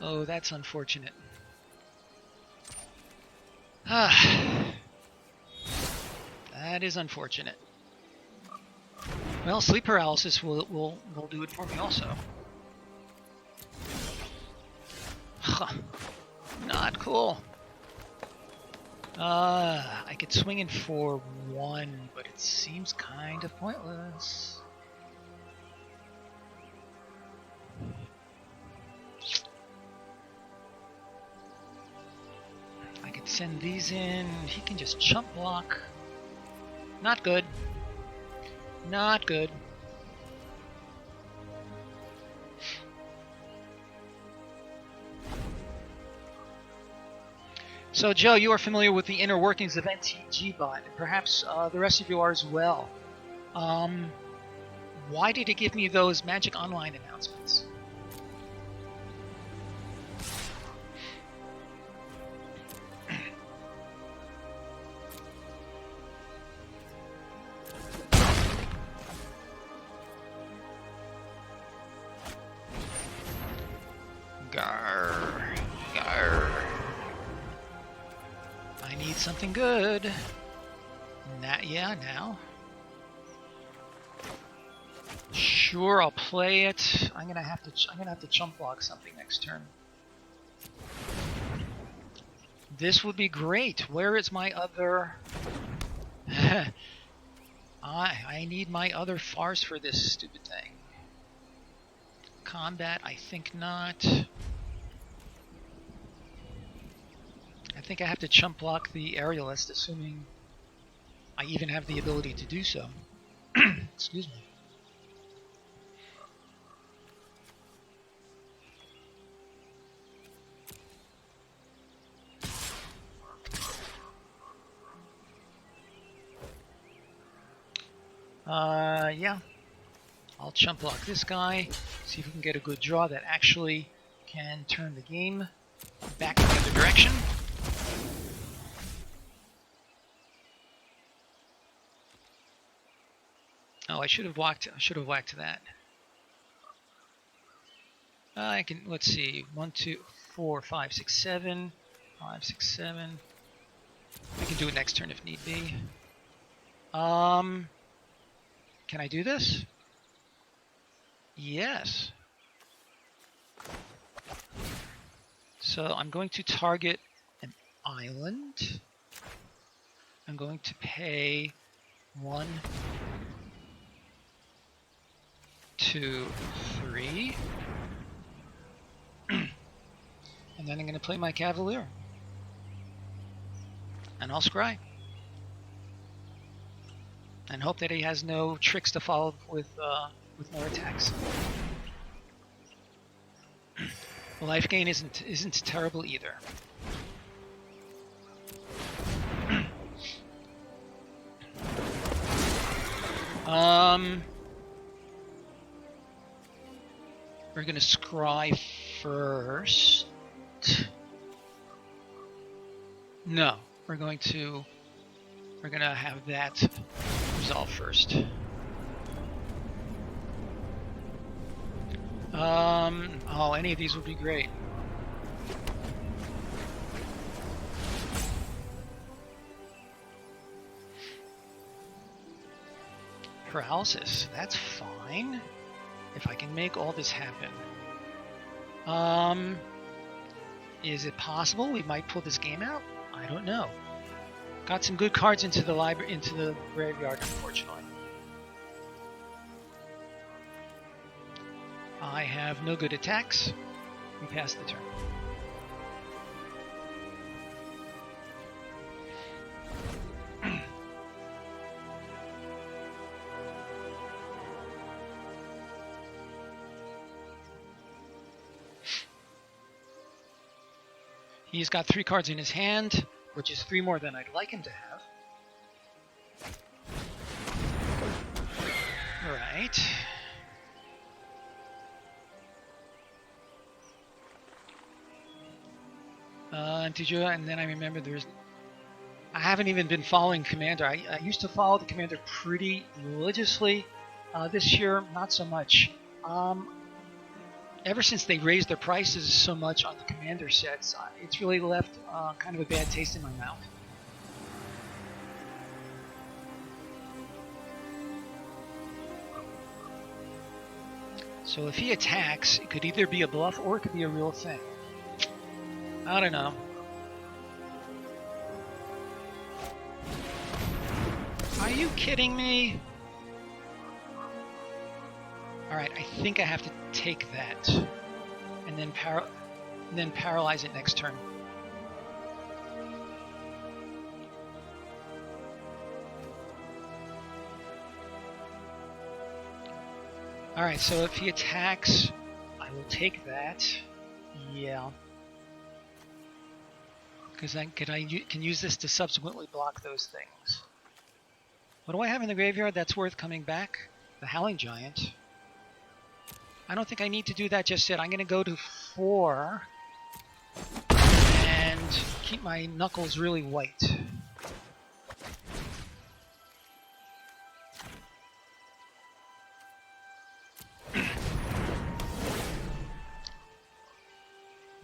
Oh, that's unfortunate. That is unfortunate. Well, sleep paralysis will do it for me also. Not cool. I could swing in for 1, but it seems kind of pointless. I could send these in. He can just chump block. Not good. Not good. So, Joe, you are familiar with the inner workings of NTG Bot, and perhaps the rest of you are as well. Why did it give me those Magic Online announcements? Garr. Garr. I need something good. Yeah, now. Sure, I'll play it. I'm gonna have to chump block something next turn. This would be great. Where is my other? I need my other farce for this stupid thing. Combat, I think not. I think I have to chump block the aerialist, assuming I even have the ability to do so. Excuse me. Yeah. I'll chump block this guy, see if we can get a good draw that actually can turn the game back in the other direction. Oh, I should have whacked that. I can, let's see, 1, 2, 4, 5, 6, 7, 5, 6, 7. I can do it next turn if need be. Can I do this? Yes. So I'm going to target an island. I'm going to pay 1, 2, 3. And then I'm going to play my Cavalier. And I'll scry. And hope that he has no tricks to follow with more attacks. Life gain isn't terrible either. We're gonna scry first. No, we're gonna have that resolve first. Oh, any of these would be great. Paralysis, that's fine. If I can make all this happen. Is it possible we might pull this game out? I don't know. Got some good cards into the library, into the graveyard, unfortunately. I have no good attacks. We pass the turn. He's got 3 cards in his hand, which is 3 more than I'd like him to have. Alright. And then I remember I haven't even been following Commander. I used to follow the Commander pretty religiously. This year, not so much. Ever since they raised their prices so much on the Commander sets, it's really left kind of a bad taste in my mouth. So if he attacks, it could either be a bluff or it could be a real thing. I don't know. Are you kidding me? Alright, I think I have to take that and then paralyze it next turn. Alright, so if he attacks, I will take that. Yeah. Because I can use this to subsequently block those things. What do I have in the graveyard that's worth coming back? The Howling Giant. I don't think I need to do that just yet. I'm going to go to 4 and keep my knuckles really white.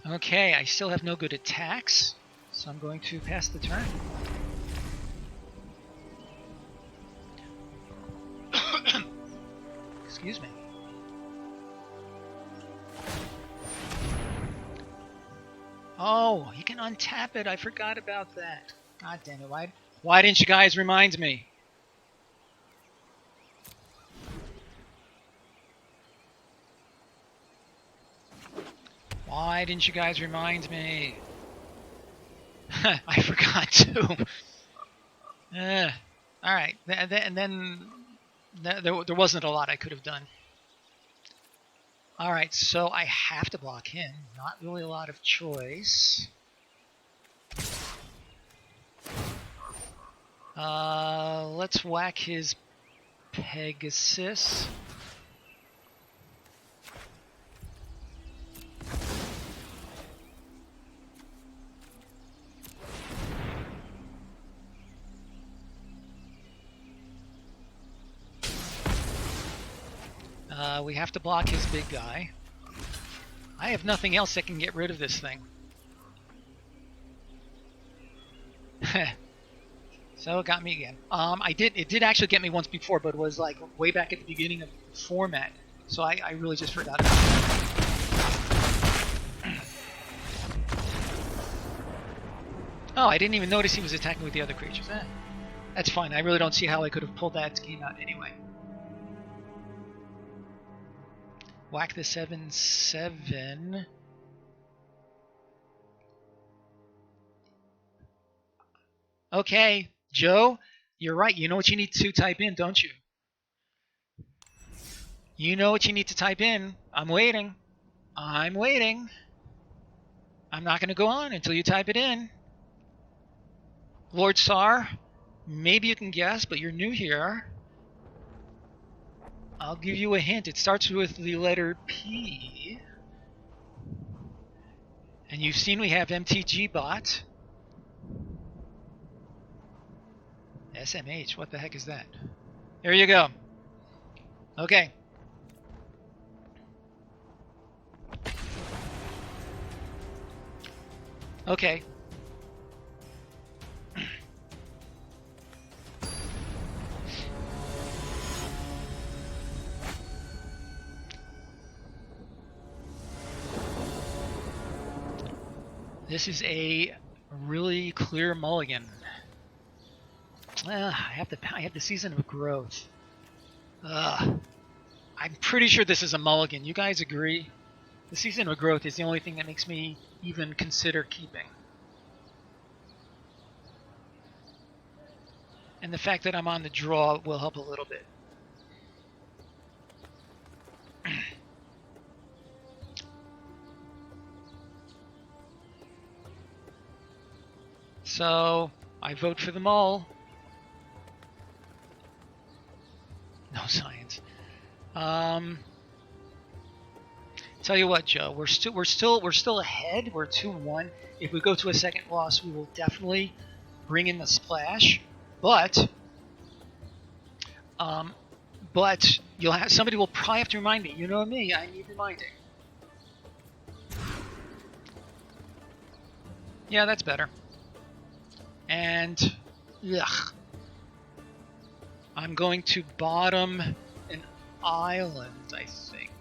Okay, I still have no good attacks, so I'm going to pass the turn. Excuse me. Oh, you can untap it. I forgot about that. God damn it. Why didn't you guys remind me? Why didn't you guys remind me? I forgot to. Alright, and then there wasn't a lot I could have done. Alright, so I have to block him. Not really a lot of choice. Let's whack his Pegasus. We have to block his big guy. I have nothing else that can get rid of this thing. So it got me again. It did actually get me once before, but it was like way back at the beginning of the format. So I really just forgot about it. Oh, I didn't even notice he was attacking with the other creatures. That's fine. I really don't see how I could have pulled that game out anyway. Whack the 7/7. Okay, Joe, you're right. You know what you need to type in, don't you? You know what you need to type in. I'm waiting. I'm waiting. I'm not going to go on until you type it in. Lord Sar, maybe you can guess, but you're new here. I'll give you a hint. It starts with the letter P. And you've seen we have MTG bot. SMH, what the heck is that? There you go. Okay. Okay. This is a really clear mulligan. I have the Season of Growth. I'm pretty sure this is a mulligan. You guys agree? The Season of Growth is the only thing that makes me even consider keeping. And the fact that I'm on the draw will help a little bit. So, I vote for the mull. No science. Tell you what, Joe, we're still ahead. We're 2-1. If we go to a second loss, we will definitely bring in the splash. But you'll have somebody will probably have to remind me. You know me, I need reminding. Yeah, that's better. And I'm going to bottom an island, I think.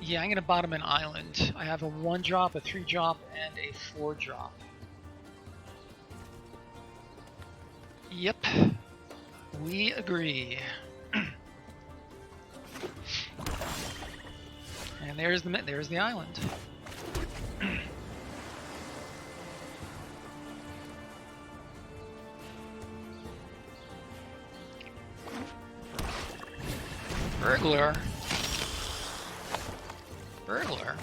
Yeah, I'm going to bottom an island. I have a 1-drop, a 3-drop, and a 4-drop. Yep, we agree. And there's the island. Burglar. Burglar.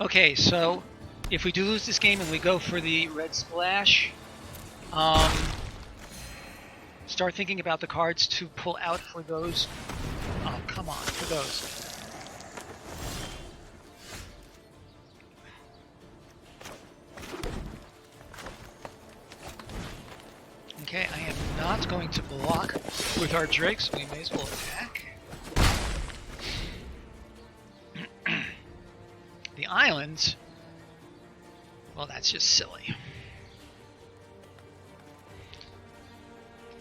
Okay, so if we do lose this game and we go for the red splash, start thinking about the cards to pull out for those. Oh, come on, for those. Okay, I am not going to block with our Drake, so we may as well attack. The islands, well, that's just silly.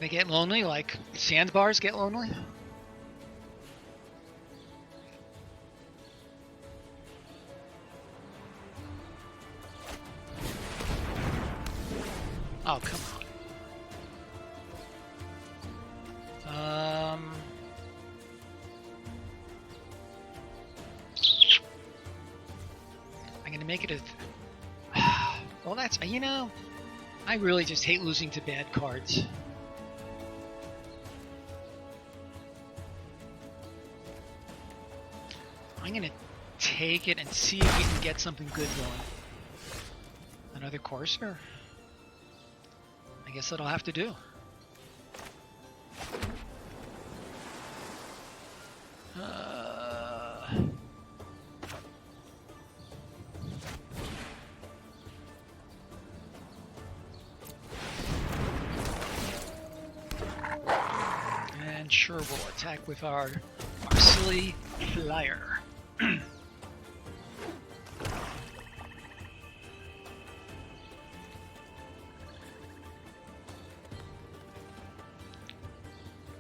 They get lonely like sandbars get lonely? Oh, come on. I'm gonna make it a... Well, that's... You know, I really just hate losing to bad cards. I'm gonna take it and see if we can get something good going. Another Courser? I guess that'll have to do. And sure, we'll attack with our silly flyer.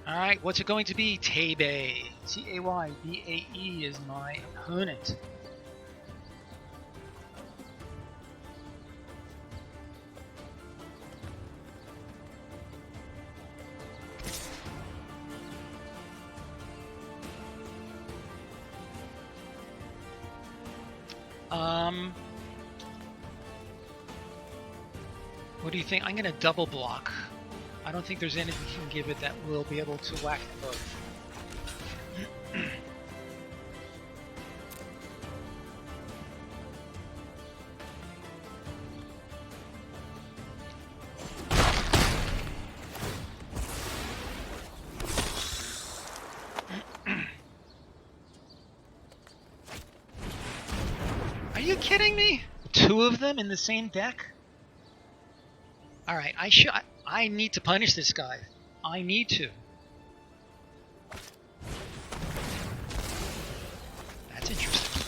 Alright, what's it going to be? Taybae. Taybae is my opponent. What do you think? I'm going to double block. I don't think there's anything you can give it that will be able to whack them both. Are you kidding me? Two of them in the same deck? Alright, I need to punish this guy. I need to. That's interesting.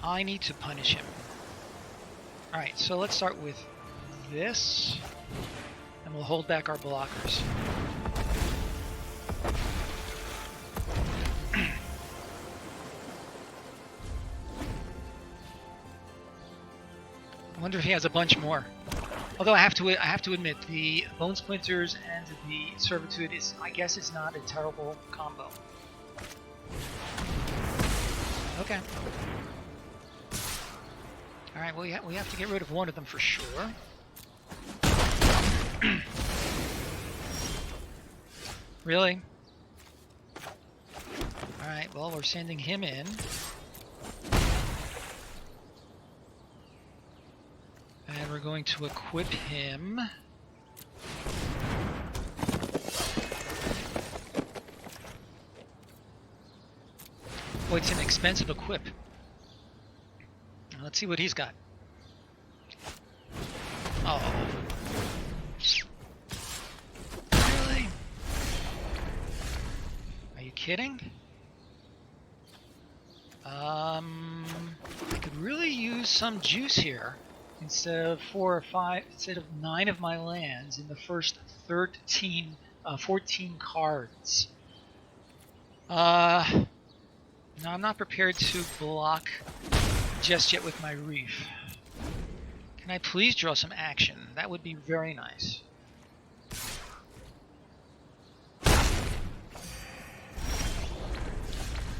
I need to punish him. Alright, so let's start with this. And we'll hold back our blockers. I wonder if he has a bunch more. Although I have to admit, the Bone Splinters and the Servitude is, I guess, it's not a terrible combo. Okay. All right. Well, we have to get rid of one of them for sure. Really? Alright, well, we're sending him in. And we're going to equip him. Oh, it's an expensive equip. Now, let's see what he's got. Oh. Kidding? I could really use some juice here. Instead of 4 or 5, instead of 9 of my lands in the first 14 cards. No, I'm not prepared to block just yet with my Reef. Can I please draw some action? That would be very nice.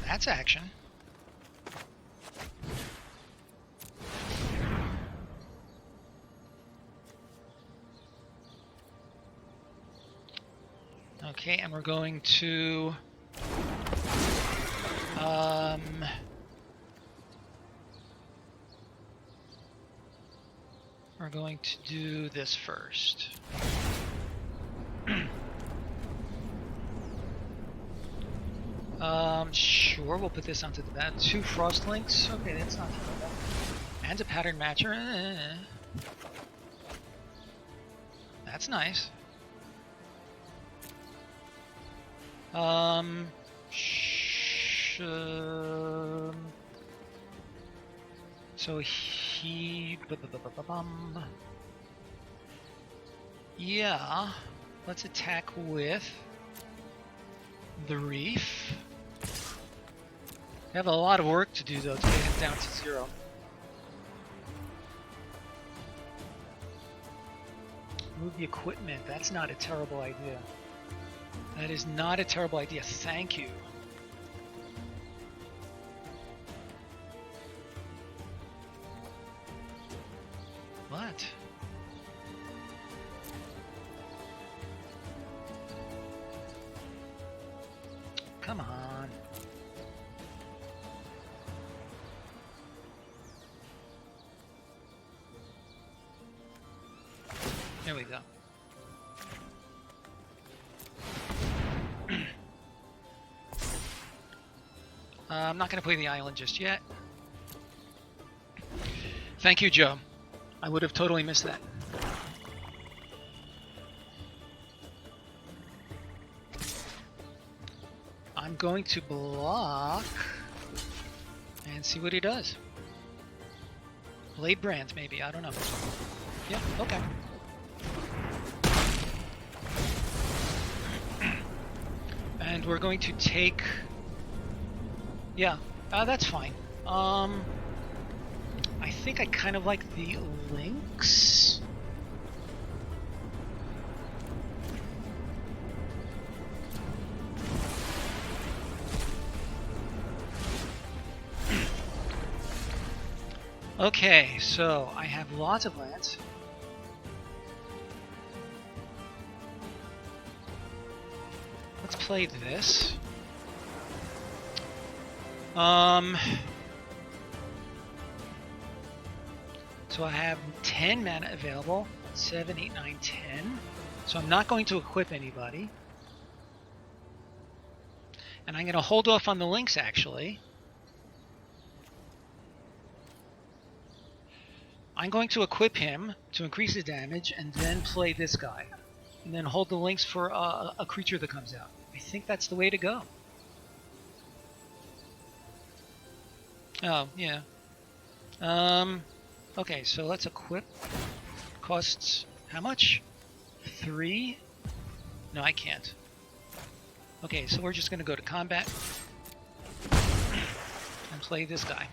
That's action. Okay, and we're going to do this first. Sure, we'll put this onto the bat. 2 frost links. Okay, that's not too bad. And a pattern matcher. That's nice. So he... Yeah, let's attack with the Reef. We have a lot of work to do, though, to get him down to 0. Move the equipment. That's not a terrible idea. That is not a terrible idea. Thank you. What? Come on. There we go. I'm not going to play the island just yet. Thank you, Joe. I would have totally missed that. I'm going to block and see what he does. Blade Brand, maybe. I don't know. Yeah, okay. And we're going to take... Yeah, that's fine. I think I kind of like the links. Okay, so I have lots of lands. Let's play this. So I have 10 mana available. 7, 8, 9, 10. So I'm not going to equip anybody. And I'm going to hold off on the links, actually. I'm going to equip him to increase the damage and then play this guy. And then hold the links for a creature that comes out. I think that's the way to go. Oh, yeah. Okay, so let's equip. Costs how much? 3? No, I can't. Okay, so we're just going to go to combat and play this guy.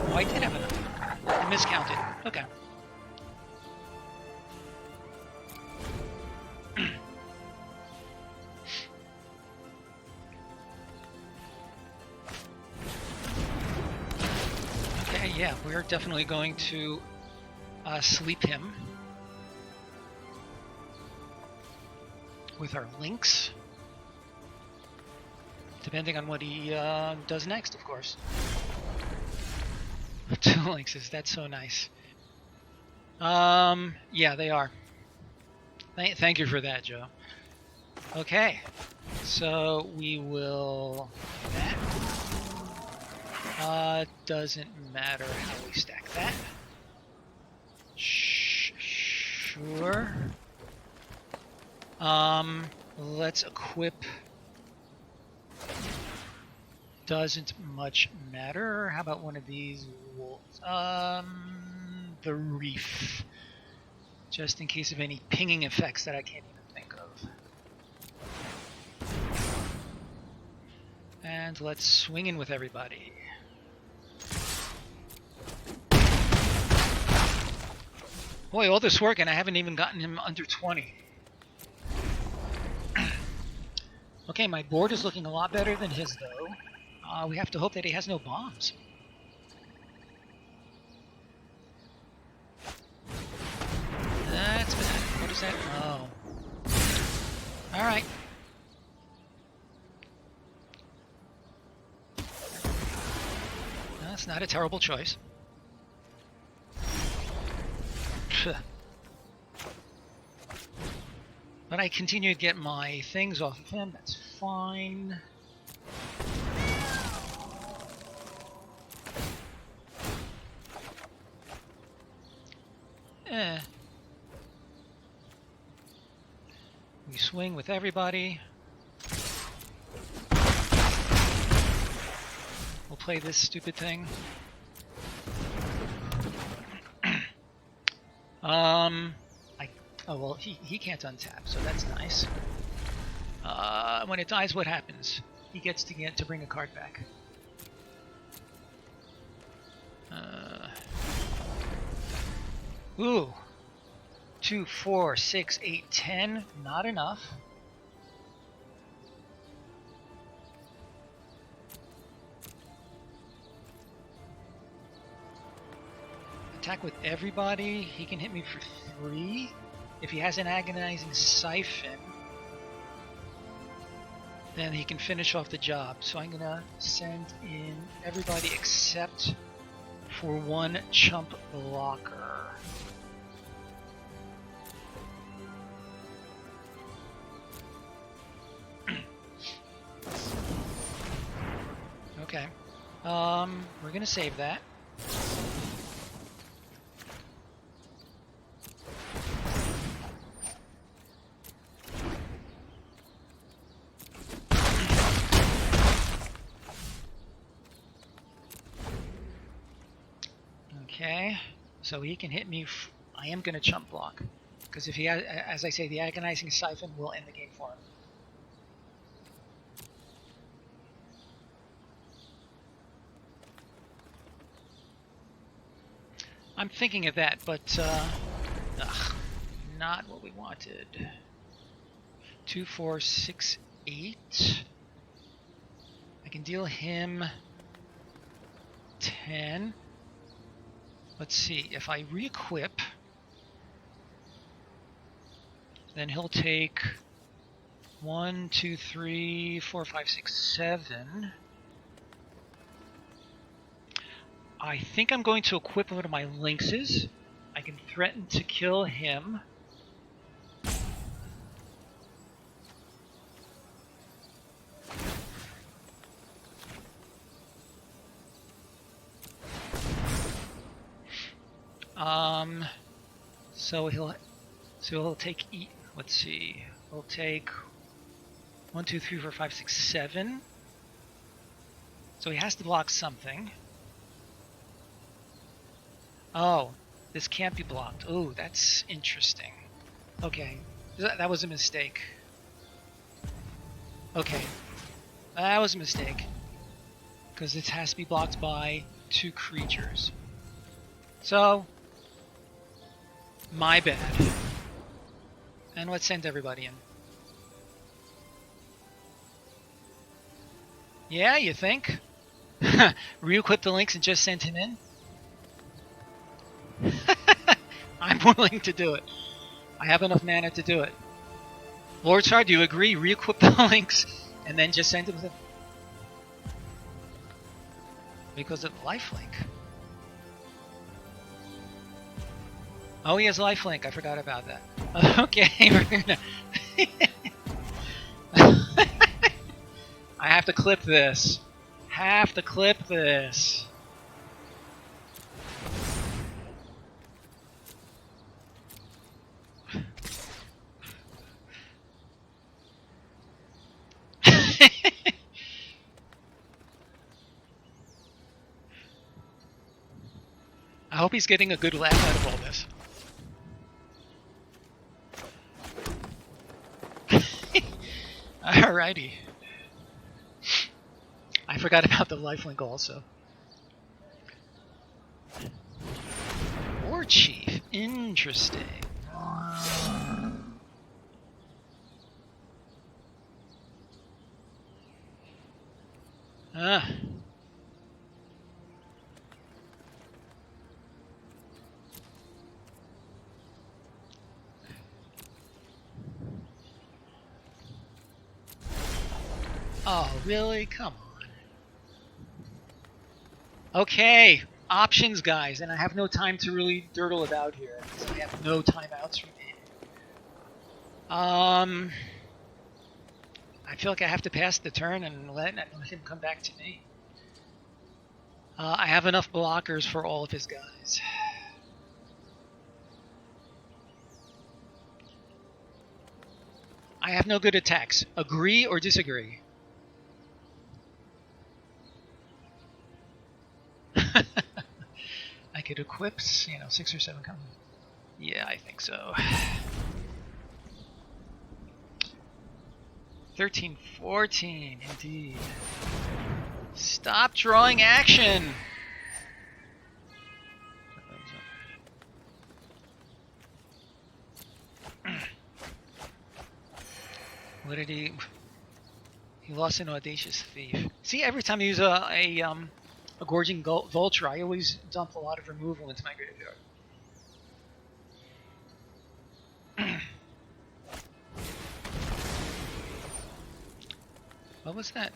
Oh, I did have enough. I miscounted. Okay. Okay, yeah, we're definitely going to sleep him with our links. Depending on what he does next, of course. 2 links, that's so nice. Yeah, they are. Thank you for that, Joe. Okay, so we will... That. Doesn't matter how we stack that. Sure. Let's equip. Doesn't much matter. How about one of these wolves? The reef. Just in case of any pinging effects that I can't even think of. And let's swing in with everybody. Boy, all this work and I haven't even gotten him under 20. Okay, my board is looking a lot better than his, though. We have to hope that he has no bombs. That's bad. What is that? Oh. Alright. That's not a terrible choice. But I continue to get my things off of him. That's fine. We swing with everybody. We'll play this stupid thing. Oh, well, he can't untap, so that's nice. When it dies, what happens? He gets to bring a card back. 2, 4, 6, 8, 10. Not enough. Attack with everybody. He can hit me for 3. If he has an agonizing siphon, then he can finish off the job. So I'm gonna send in everybody except for 1 chump blocker. Okay. We're gonna save that. Okay, so he can hit me. I am gonna chump block, because if he has, as I say, the agonizing siphon will end the game for him. I'm thinking of that, but not what we wanted. 2, 4, 6, 8. I can deal him 10. Let's see, if I re-equip, then he'll take 1, 2, 3, 4, 5, 6, 7. I think I'm going to equip one of my lynxes. I can threaten to kill him. So he'll take let's see. He'll take 1, 2, 3, 4, 5, 6, 7. So he has to block something. Oh, this can't be blocked. Oh, that's interesting. Okay, that was a mistake. Okay, that was a mistake. Because it has to be blocked by 2 creatures. So, my bad. And let's send everybody in. Yeah, you think? Re-equip the links and just send him in? I'm willing to do it. I have enough mana to do it. Lord Sar, do you agree? Re-equip the links and then just send him in. Because of lifelink. Oh, he has lifelink. I forgot about that. Okay, we're gonna. I have to clip this. I hope he's getting a good laugh out of all this. Alrighty. I forgot about the lifelink also. War Chief. Interesting. Oh, really? Come on. Okay, options, guys, and I have no time to really dirtle about here because I have no timeouts remaining. I feel like I have to pass the turn and let him come back to me. I have enough blockers for all of his guys. I have no good attacks. Agree or disagree? I could equip, 6 or 7 coming. Yeah, I think so. 13, 14, indeed. Stop drawing action! What did he... He lost an Audacious Thief. See, every time I use a Gorging Vulture, I always dump a lot of removal into my graveyard. What was that?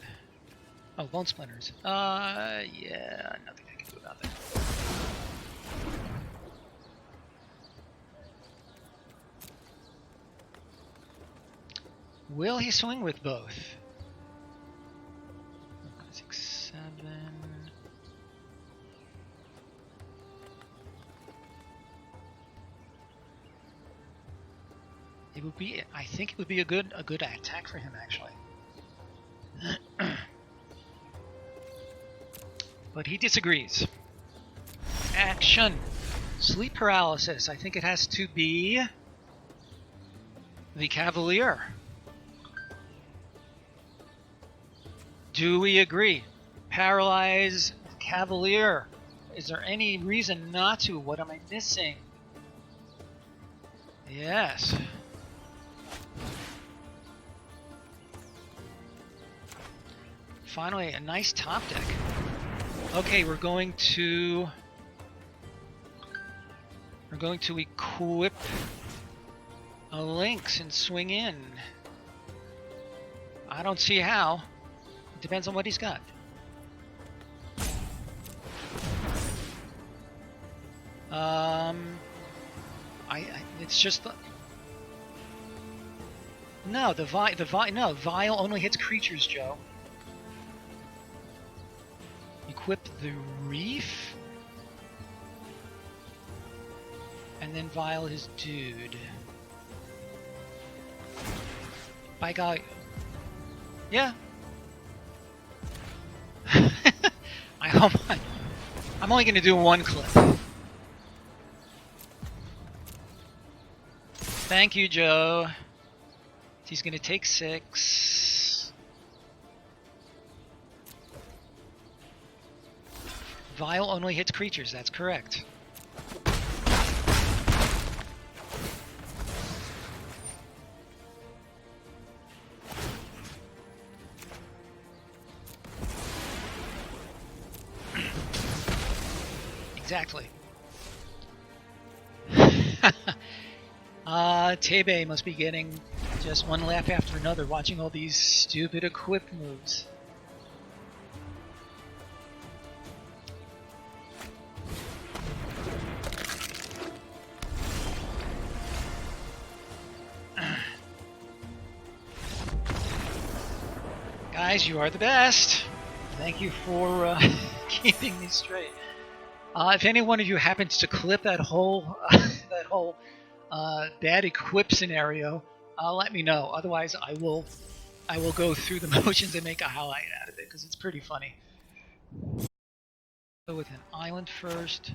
Oh, Bone Splinters. Yeah, nothing I can do about that. Will he swing with both? 6, 7. It would be. I think it would be a good attack for him actually. But he disagrees. Action. Sleep paralysis. I think it has to be the Cavalier. Do we agree? Paralyze Cavalier. Is there any reason not to? What am I missing? Yes. Finally, a nice top deck. Okay, we're going to equip a Lynx and swing in. I don't see how. It depends on what he's got. It's just no, Vial only hits creatures, Joe. Equip the Reef, and then Vial his dude. By God, yeah. I'm only going to do one clip. Thank you, Joe. He's going to take 6. Vial only hits creatures, that's correct. Exactly. Tebe must be getting just one laugh after another watching all these stupid equip moves. Guys, you are the best. Thank you for keeping me straight. If any one of you happens to clip that whole bad equip scenario, let me know. Otherwise, I will go through the motions and make a highlight out of it because it's pretty funny. Go with an island first.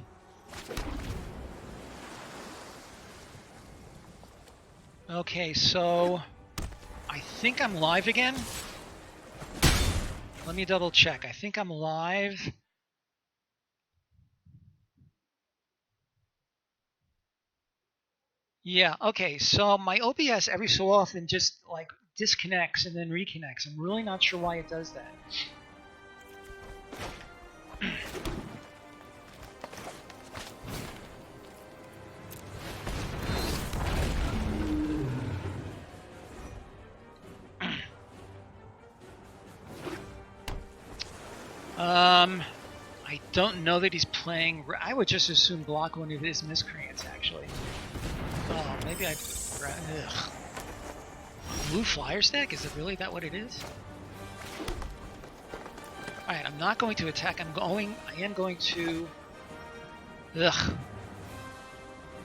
Okay, so I think I'm live again. Let me double check. I think I'm live. Yeah, okay, so my OBS every so often just like disconnects and then reconnects. I'm really not sure why it does that. I don't know that he's playing. I would just assume block one of his miscreants, actually. Oh, maybe I. Ugh. Blue Flyers deck? Is it really that what it is? Alright, I'm not going to attack. I am going to. Ugh.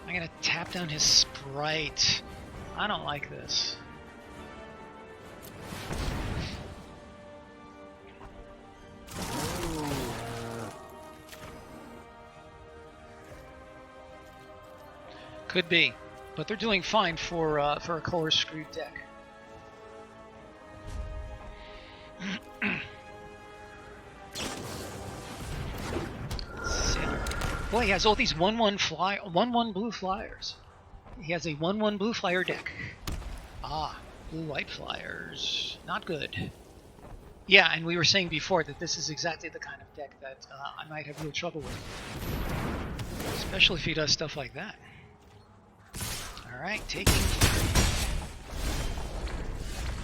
I'm going to tap down his Sprite. I don't like this. Could be, but they're doing fine for a color screwed deck. Boy, he has all these 1/1 blue flyers. He has a 1/1 blue flyer deck. Ah, blue-white flyers, not good. Yeah, and we were saying before that this is exactly the kind of deck that I might have real trouble with, especially if he does stuff like that. Alright, taking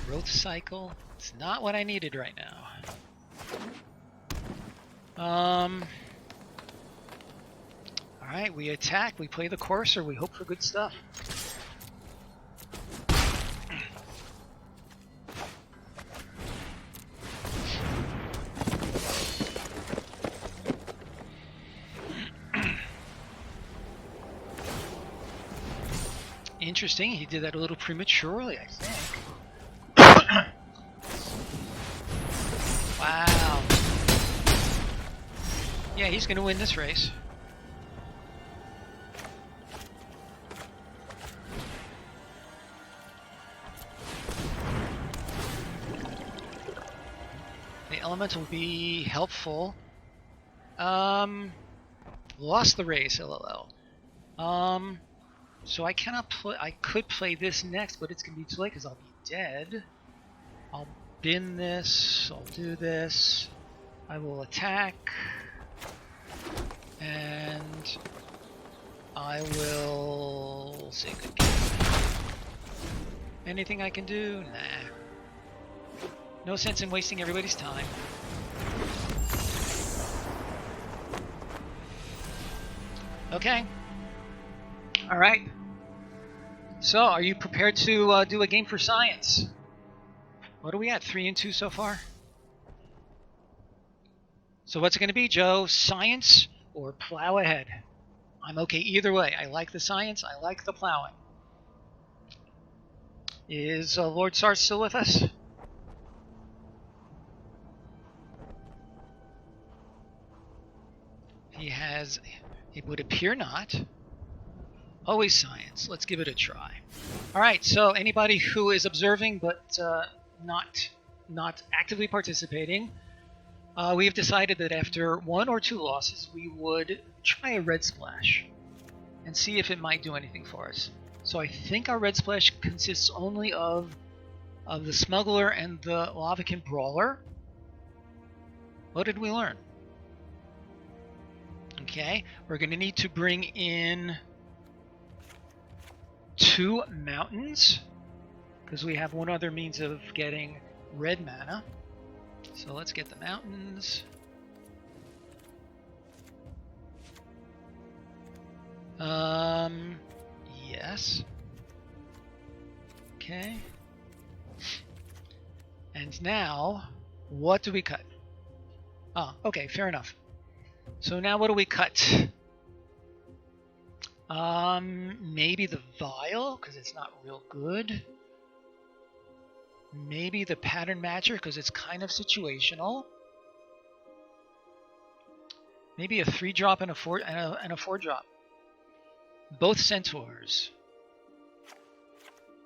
growth cycle. It's not what I needed right now. Alright, we attack, we play the courser, we hope for good stuff. Interesting, he did that a little prematurely, I think. Wow. Yeah, he's going to win this race. The element will be helpful. Lost the race, LOL. So I cannot play. I could play this next, but it's gonna be too late because I'll be dead. I'll bin this. I'll do this. I will attack, and I will say good game. Anything I can do? Nah. No sense in wasting everybody's time. Okay. All right. So, are you prepared to do a game for science? What are we at? 3 and 2 so far? So what's it going to be, Joe? Science or plow ahead? I'm okay either way. I like the science. I like the plowing. Is Lord Sar still with us? He has... It would appear not. Always science. Let's give it a try. Alright, so anybody who is observing but not actively participating, we have decided that after 1 or 2 losses, we would try a red splash and see if it might do anything for us. So I think our red splash consists only of the smuggler and the Lavakin brawler. What did we learn? Okay, we're going to need to bring in 2 mountains because we have one other means of getting red mana. So let's get the mountains. Yes. Okay. And now, what do we cut? Oh, okay, fair enough. So now what do we cut? Maybe the vial, because it's not real good. Maybe the pattern matcher, because it's kind of situational. Maybe a 3-drop and a 4-drop. Both centaurs.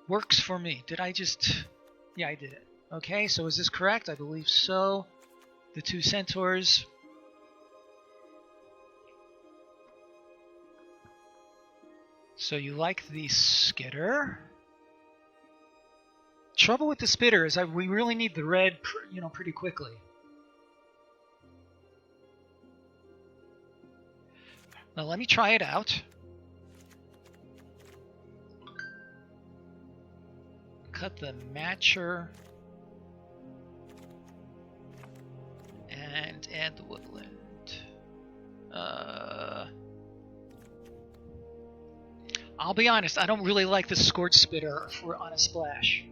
Works for me. Did I just... Yeah, I did it. Okay, so is this correct? I believe so. The 2 centaurs. So you like the skitter. Trouble with the spitter is we really need the red, pretty quickly. Now let me try it out. Cut the matcher and add the woodland. I'll be honest, I don't really like the scorch spitter on a splash.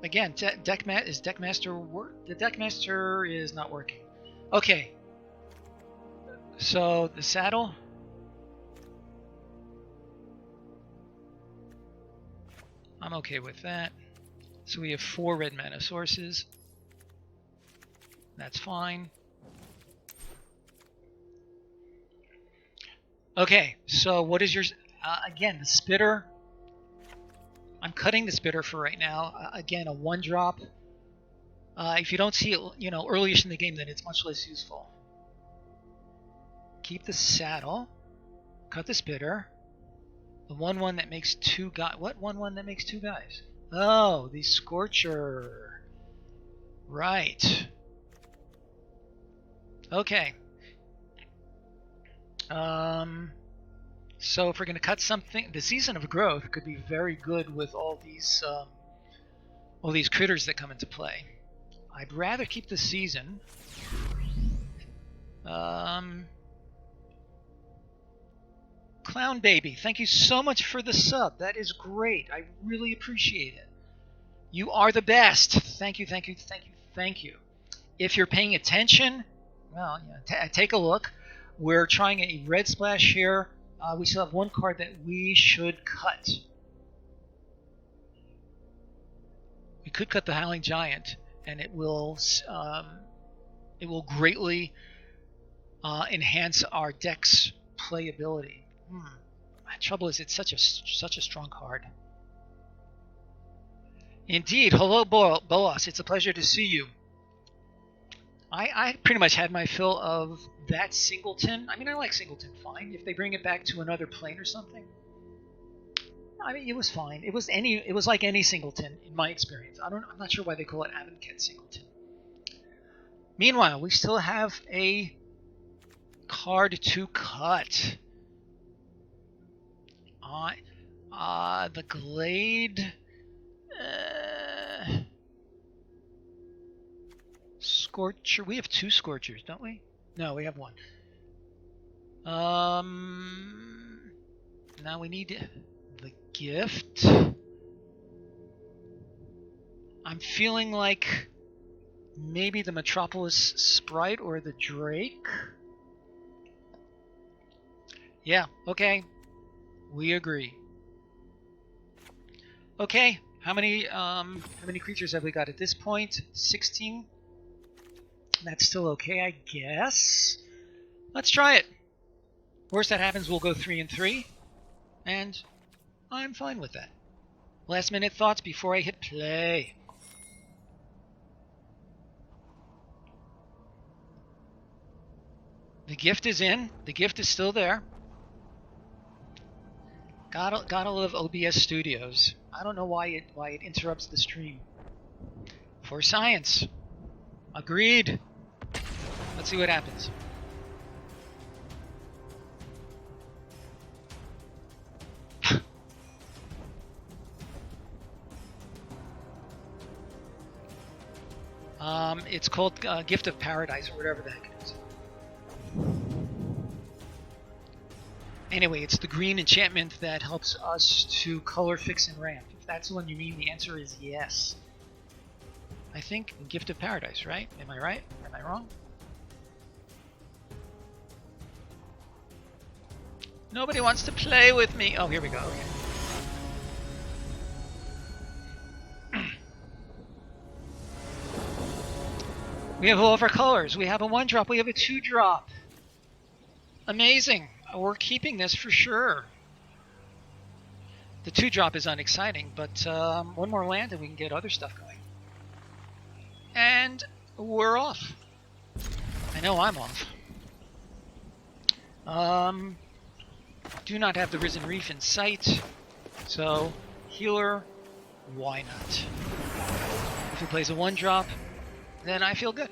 Again, is Deckmaster work? The Deckmaster is not working. Okay. So the saddle. I'm okay with that. So we have 4 red mana sources. That's fine. Okay, so what is your... again, the spitter. I'm cutting the spitter for right now. Again, a 1-drop. If you don't see it, early-ish in the game, then it's much less useful. Keep the saddle. Cut the spitter. The 1/1 that makes 2 guys. What 1/1 that makes 2 guys? Oh, the Scorcher. Right. Okay. So if we're going to cut something, the Season of Growth could be very good with all these critters that come into play. I'd rather keep the season. Clown Baby, thank you so much for the sub. That is great. I really appreciate it. You are the best. Thank you, thank you, thank you, Thank you. If you're paying attention, well, yeah, take a look. We're trying a red splash here. We still have one card that we should cut. We could cut the Howling Giant, and it will greatly enhance our deck's playability. The trouble is, it's such a strong card. Indeed. Hello, Bolas. It's a pleasure to see you. I pretty much had my fill of that singleton. I mean, I like singleton fine. If they bring it back to another plane or something, I mean, it was fine. It was like any singleton in my experience. I'm not sure why they call it Amonkhet singleton. Meanwhile, we still have a card to cut. The Glade. Scorcher. We have 2 Scorchers, don't we? No, we have 1. Now we need the gift. I'm feeling like maybe the Metropolis Sprite or the Drake. Yeah, okay. We agree. Okay, how many creatures have we got at this point? 16. That's still okay, I guess. Let's try it. Worst that happens, we'll go 3 and 3, and I'm fine with that. Last minute thoughts before I hit play. The gift is in. The gift is still there. Gotta love OBS Studios. I don't know why it interrupts the stream. For science. Agreed. Let's see what happens. It's called Gift of Paradise or whatever the heck it is. Anyway, it's the green enchantment that helps us to color, fix, and ramp. If that's the one you mean, the answer is yes. I think Gift of Paradise, right? Am I right? Am I wrong? Nobody wants to play with me. Oh, here we go. Okay. We have all of our colors. We have a 1-drop. We have a 2-drop. Amazing. We're keeping this for sure. The 2-drop is unexciting, but 1 more land and we can get other stuff going. And we're off. I know I'm off. Do not have the Risen Reef in sight, so healer, why not? If he plays a 1-drop, then I feel good.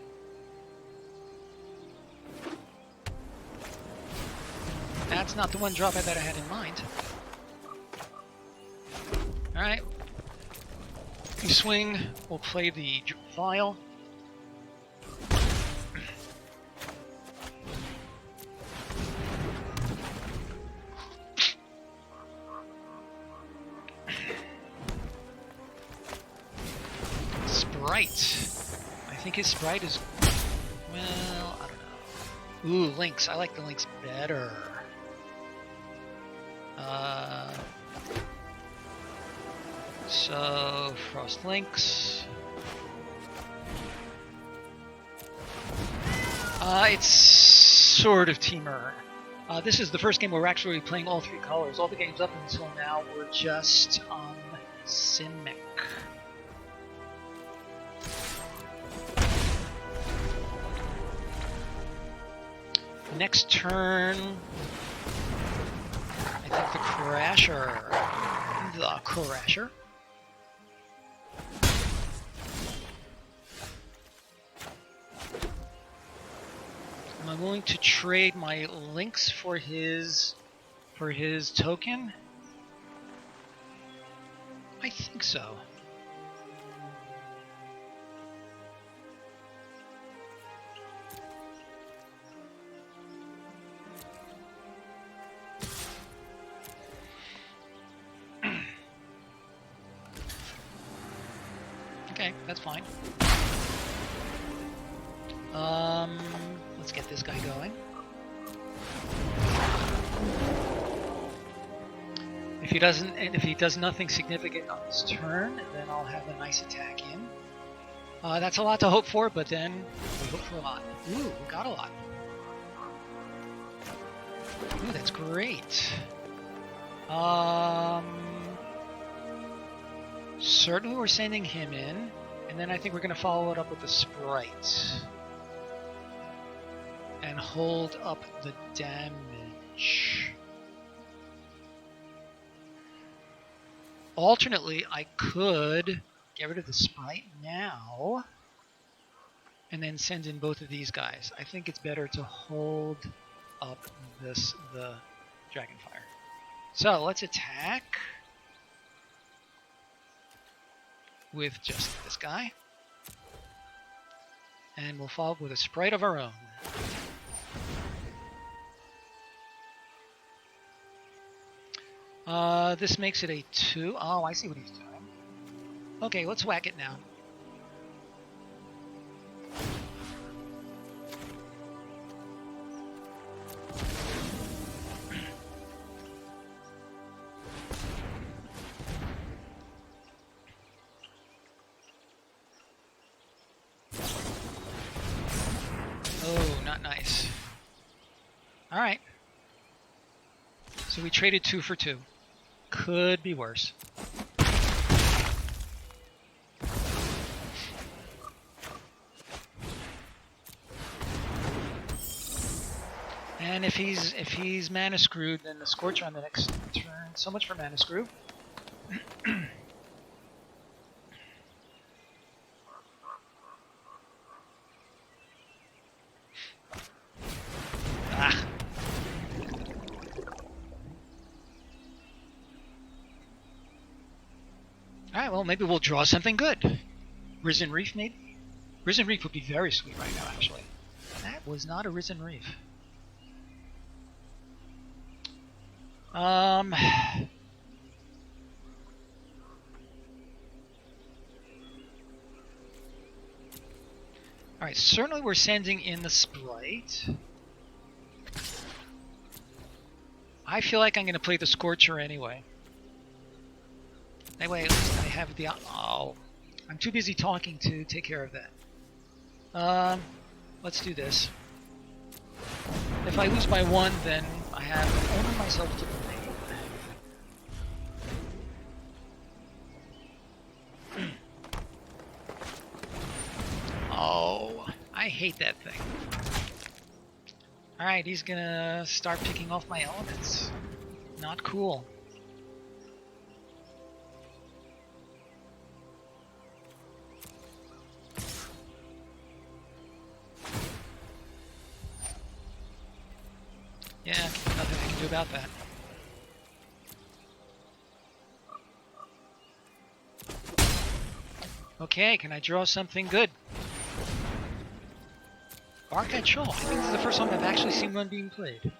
That's not the 1-drop I bet I had in mind. Alright. You swing, we'll play the vial. Sprite. I think his sprite is, well, I don't know. Ooh, Lynx. I like the Lynx better. So, Frost Lynx. It's sort of Teamer. This is the first game where we're actually playing all 3 colors. All the games up until now were just Simic. Next turn, I think the Crasher. The Crasher. Am I willing to trade my Lynx for his token? I think so. Okay, that's fine. Let's get this guy going. If he does nothing significant on this turn, then I'll have a nice attack in. That's a lot to hope for, but then we hope for a lot. Ooh, we got a lot. Ooh, that's great. Certainly we're sending him in, and then I think we're going to follow it up with the sprite. And hold up the damage. Alternately, I could get rid of the sprite now and then send in both of these guys. I think it's better to hold up the Dragonfire. So let's attack with just this guy. And we'll follow up with a sprite of our own. This makes it a 2. Oh, I see what he's doing. Okay, let's whack it now. Oh, not nice. All right. So we traded 2 for 2. Could be worse. And if he's mana screwed, then the Scorcher on the next turn. So much for mana screw. Ah. Alright, well, maybe we'll draw something good. Risen Reef, maybe? Risen Reef would be very sweet right now, actually. That was not a Risen Reef. Alright, certainly we're sending in the sprite. I feel like I'm going to play the Scorcher anyway. Anyway, at least I have the... Oh, I'm too busy talking to take care of that. Let's do this. If I lose by 1, then I have only myself to blame. Oh, I hate that thing. Alright, he's gonna start picking off my elements. Not cool. Yeah, nothing I can do about that. Okay, can I draw something good? Arcade Troll. I think this is the first time I've actually seen one being played.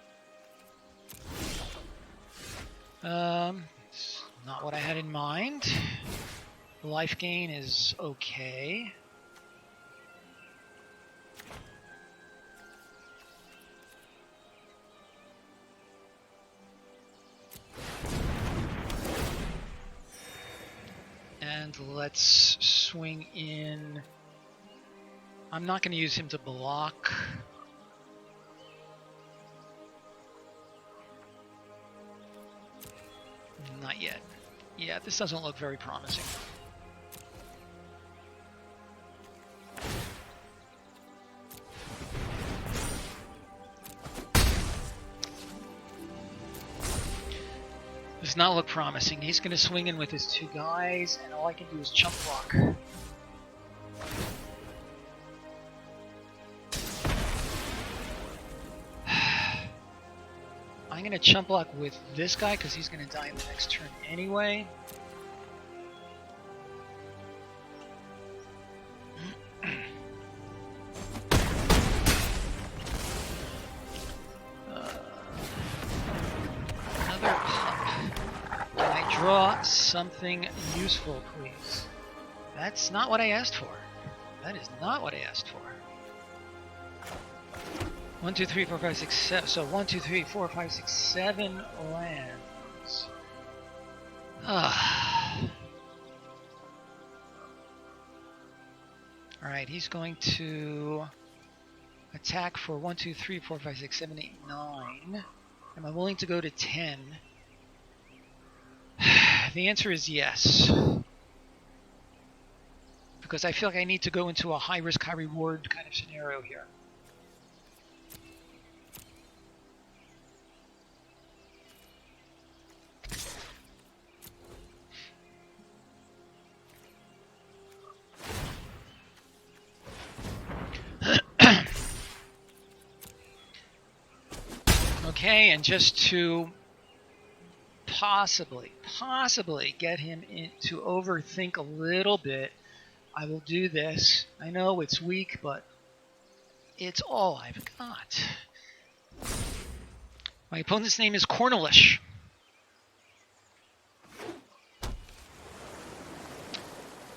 It's not what I had in mind. The life gain is okay. And let's swing in. I'm not going to use him to block. Not yet. Yeah, this doesn't look very promising. Does not look promising. He's going to swing in with his 2 guys, and all I can do is chump block. I'm going to chump block with this guy because he's going to die in the next turn anyway. Another pump. Can I draw something useful, please? That's not what I asked for. That is not what I asked for. 1, 2, 3, 4, 5, 6, 7. So 1, 2, 3, 4, 5, 6, 7 lands. Alright, he's going to attack for 1, 2, 3, 4, 5, 6, 7, 8, 9. Am I willing to go to 10? The answer is yes. Because I feel like I need to go into a high risk, high reward kind of scenario here. Okay, and just to possibly get him to overthink a little bit, I will do this. I know it's weak, but it's all I've got. My opponent's name is Cornelish.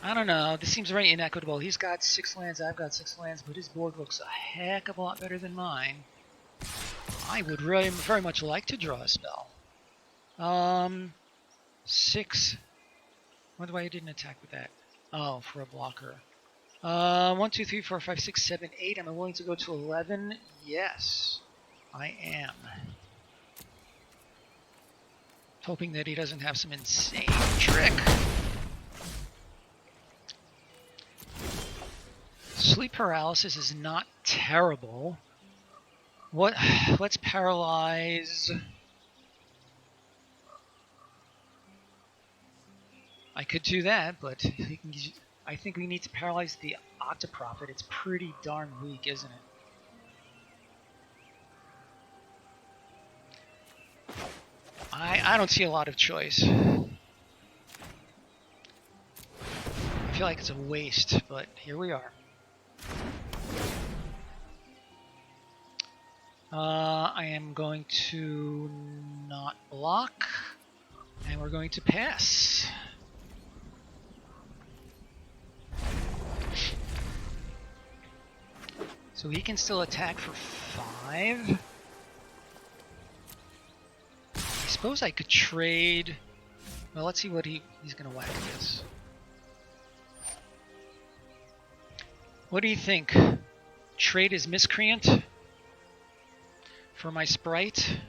I don't know. This seems very inequitable. He's got 6 lands, I've got 6 lands, but his board looks a heck of a lot better than mine. I would really very much like to draw a spell. 6. Wonder why I didn't attack with that. Oh, for a blocker. 1, 2, 3, 4, 5, 6, 7, 8. Am I willing to go to 11? Yes, I am. Hoping that he doesn't have some insane trick. Sleep paralysis is not terrible. What? Let's paralyze. I could do that, but I think we need to paralyze the Octoprophet. It's pretty darn weak, isn't it? I don't see a lot of choice. I feel like it's a waste, but here we are. I am going to not block, and we're going to pass. So he can still attack for 5. I suppose I could trade. Well, let's see what he's going to whack this. What do you think? Trade his Miscreant for my Sprite?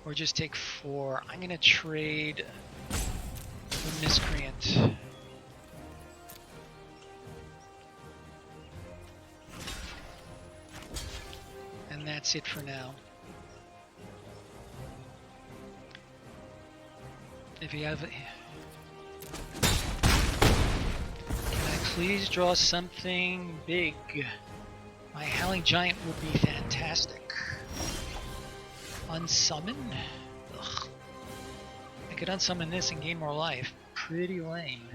Or just take 4. I'm going to trade the Miscreant. And that's it for now. If you have... Can I please draw something big? My Howling Giant would be fantastic. Unsummon? Ugh. I could unsummon this and gain more life. Pretty lame.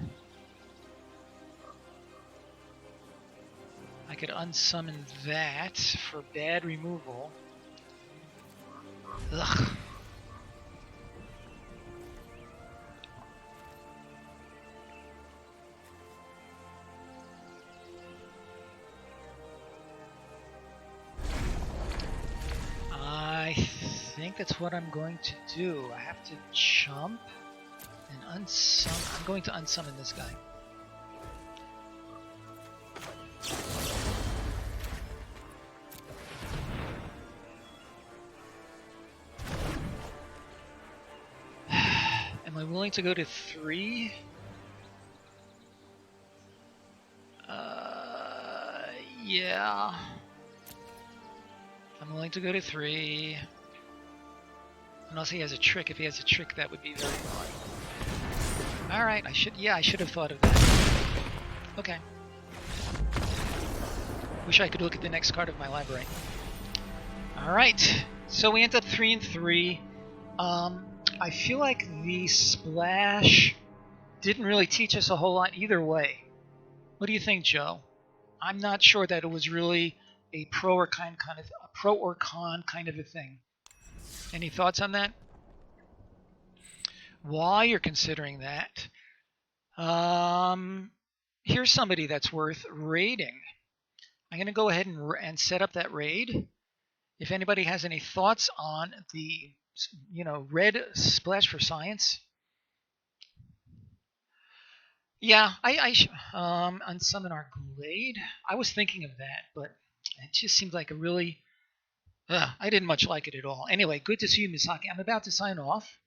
I could unsummon that for bad removal. Ugh. I think that's what I'm going to do. I have to jump and unsummon. I'm going to unsummon this guy. Am I willing to go to 3? Yeah. I'm willing to go to 3. Unless he has a trick. If he has a trick, that would be very annoying. Alright, I should have thought of that. Okay. Wish I could look at the next card of my library. Alright, so we end up 3 and 3. I feel like the splash didn't really teach us a whole lot either way. What do you think, Joe? I'm not sure that it was really a pro or con kind of a thing. Any thoughts on that? While you're considering that, here's somebody that's worth raiding. I'm going to go ahead and set up that raid. If anybody has any thoughts on the, red splash for science. Yeah, I unsummon our Glade. I was thinking of that, but it just seemed like a really, I didn't much like it at all. Anyway, good to see you, Misaki. I'm about to sign off.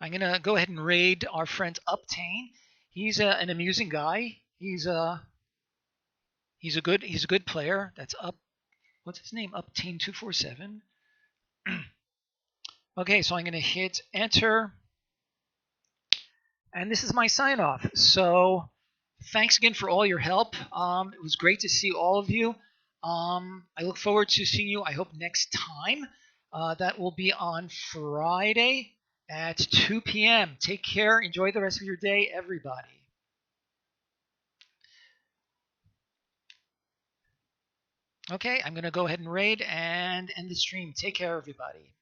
I'm gonna go ahead and raid our friend Uptane. He's an amusing guy. He's a good player. That's up. What's his name? Uptane247. Okay, so I'm gonna hit enter. And this is my sign off. So thanks again for all your help. It was great to see all of you. I look forward to seeing you, I hope, next time. That will be on Friday at 2 p.m. Take care. Enjoy the rest of your day, everybody. Okay, I'm going to go ahead and raid and end the stream. Take care, everybody.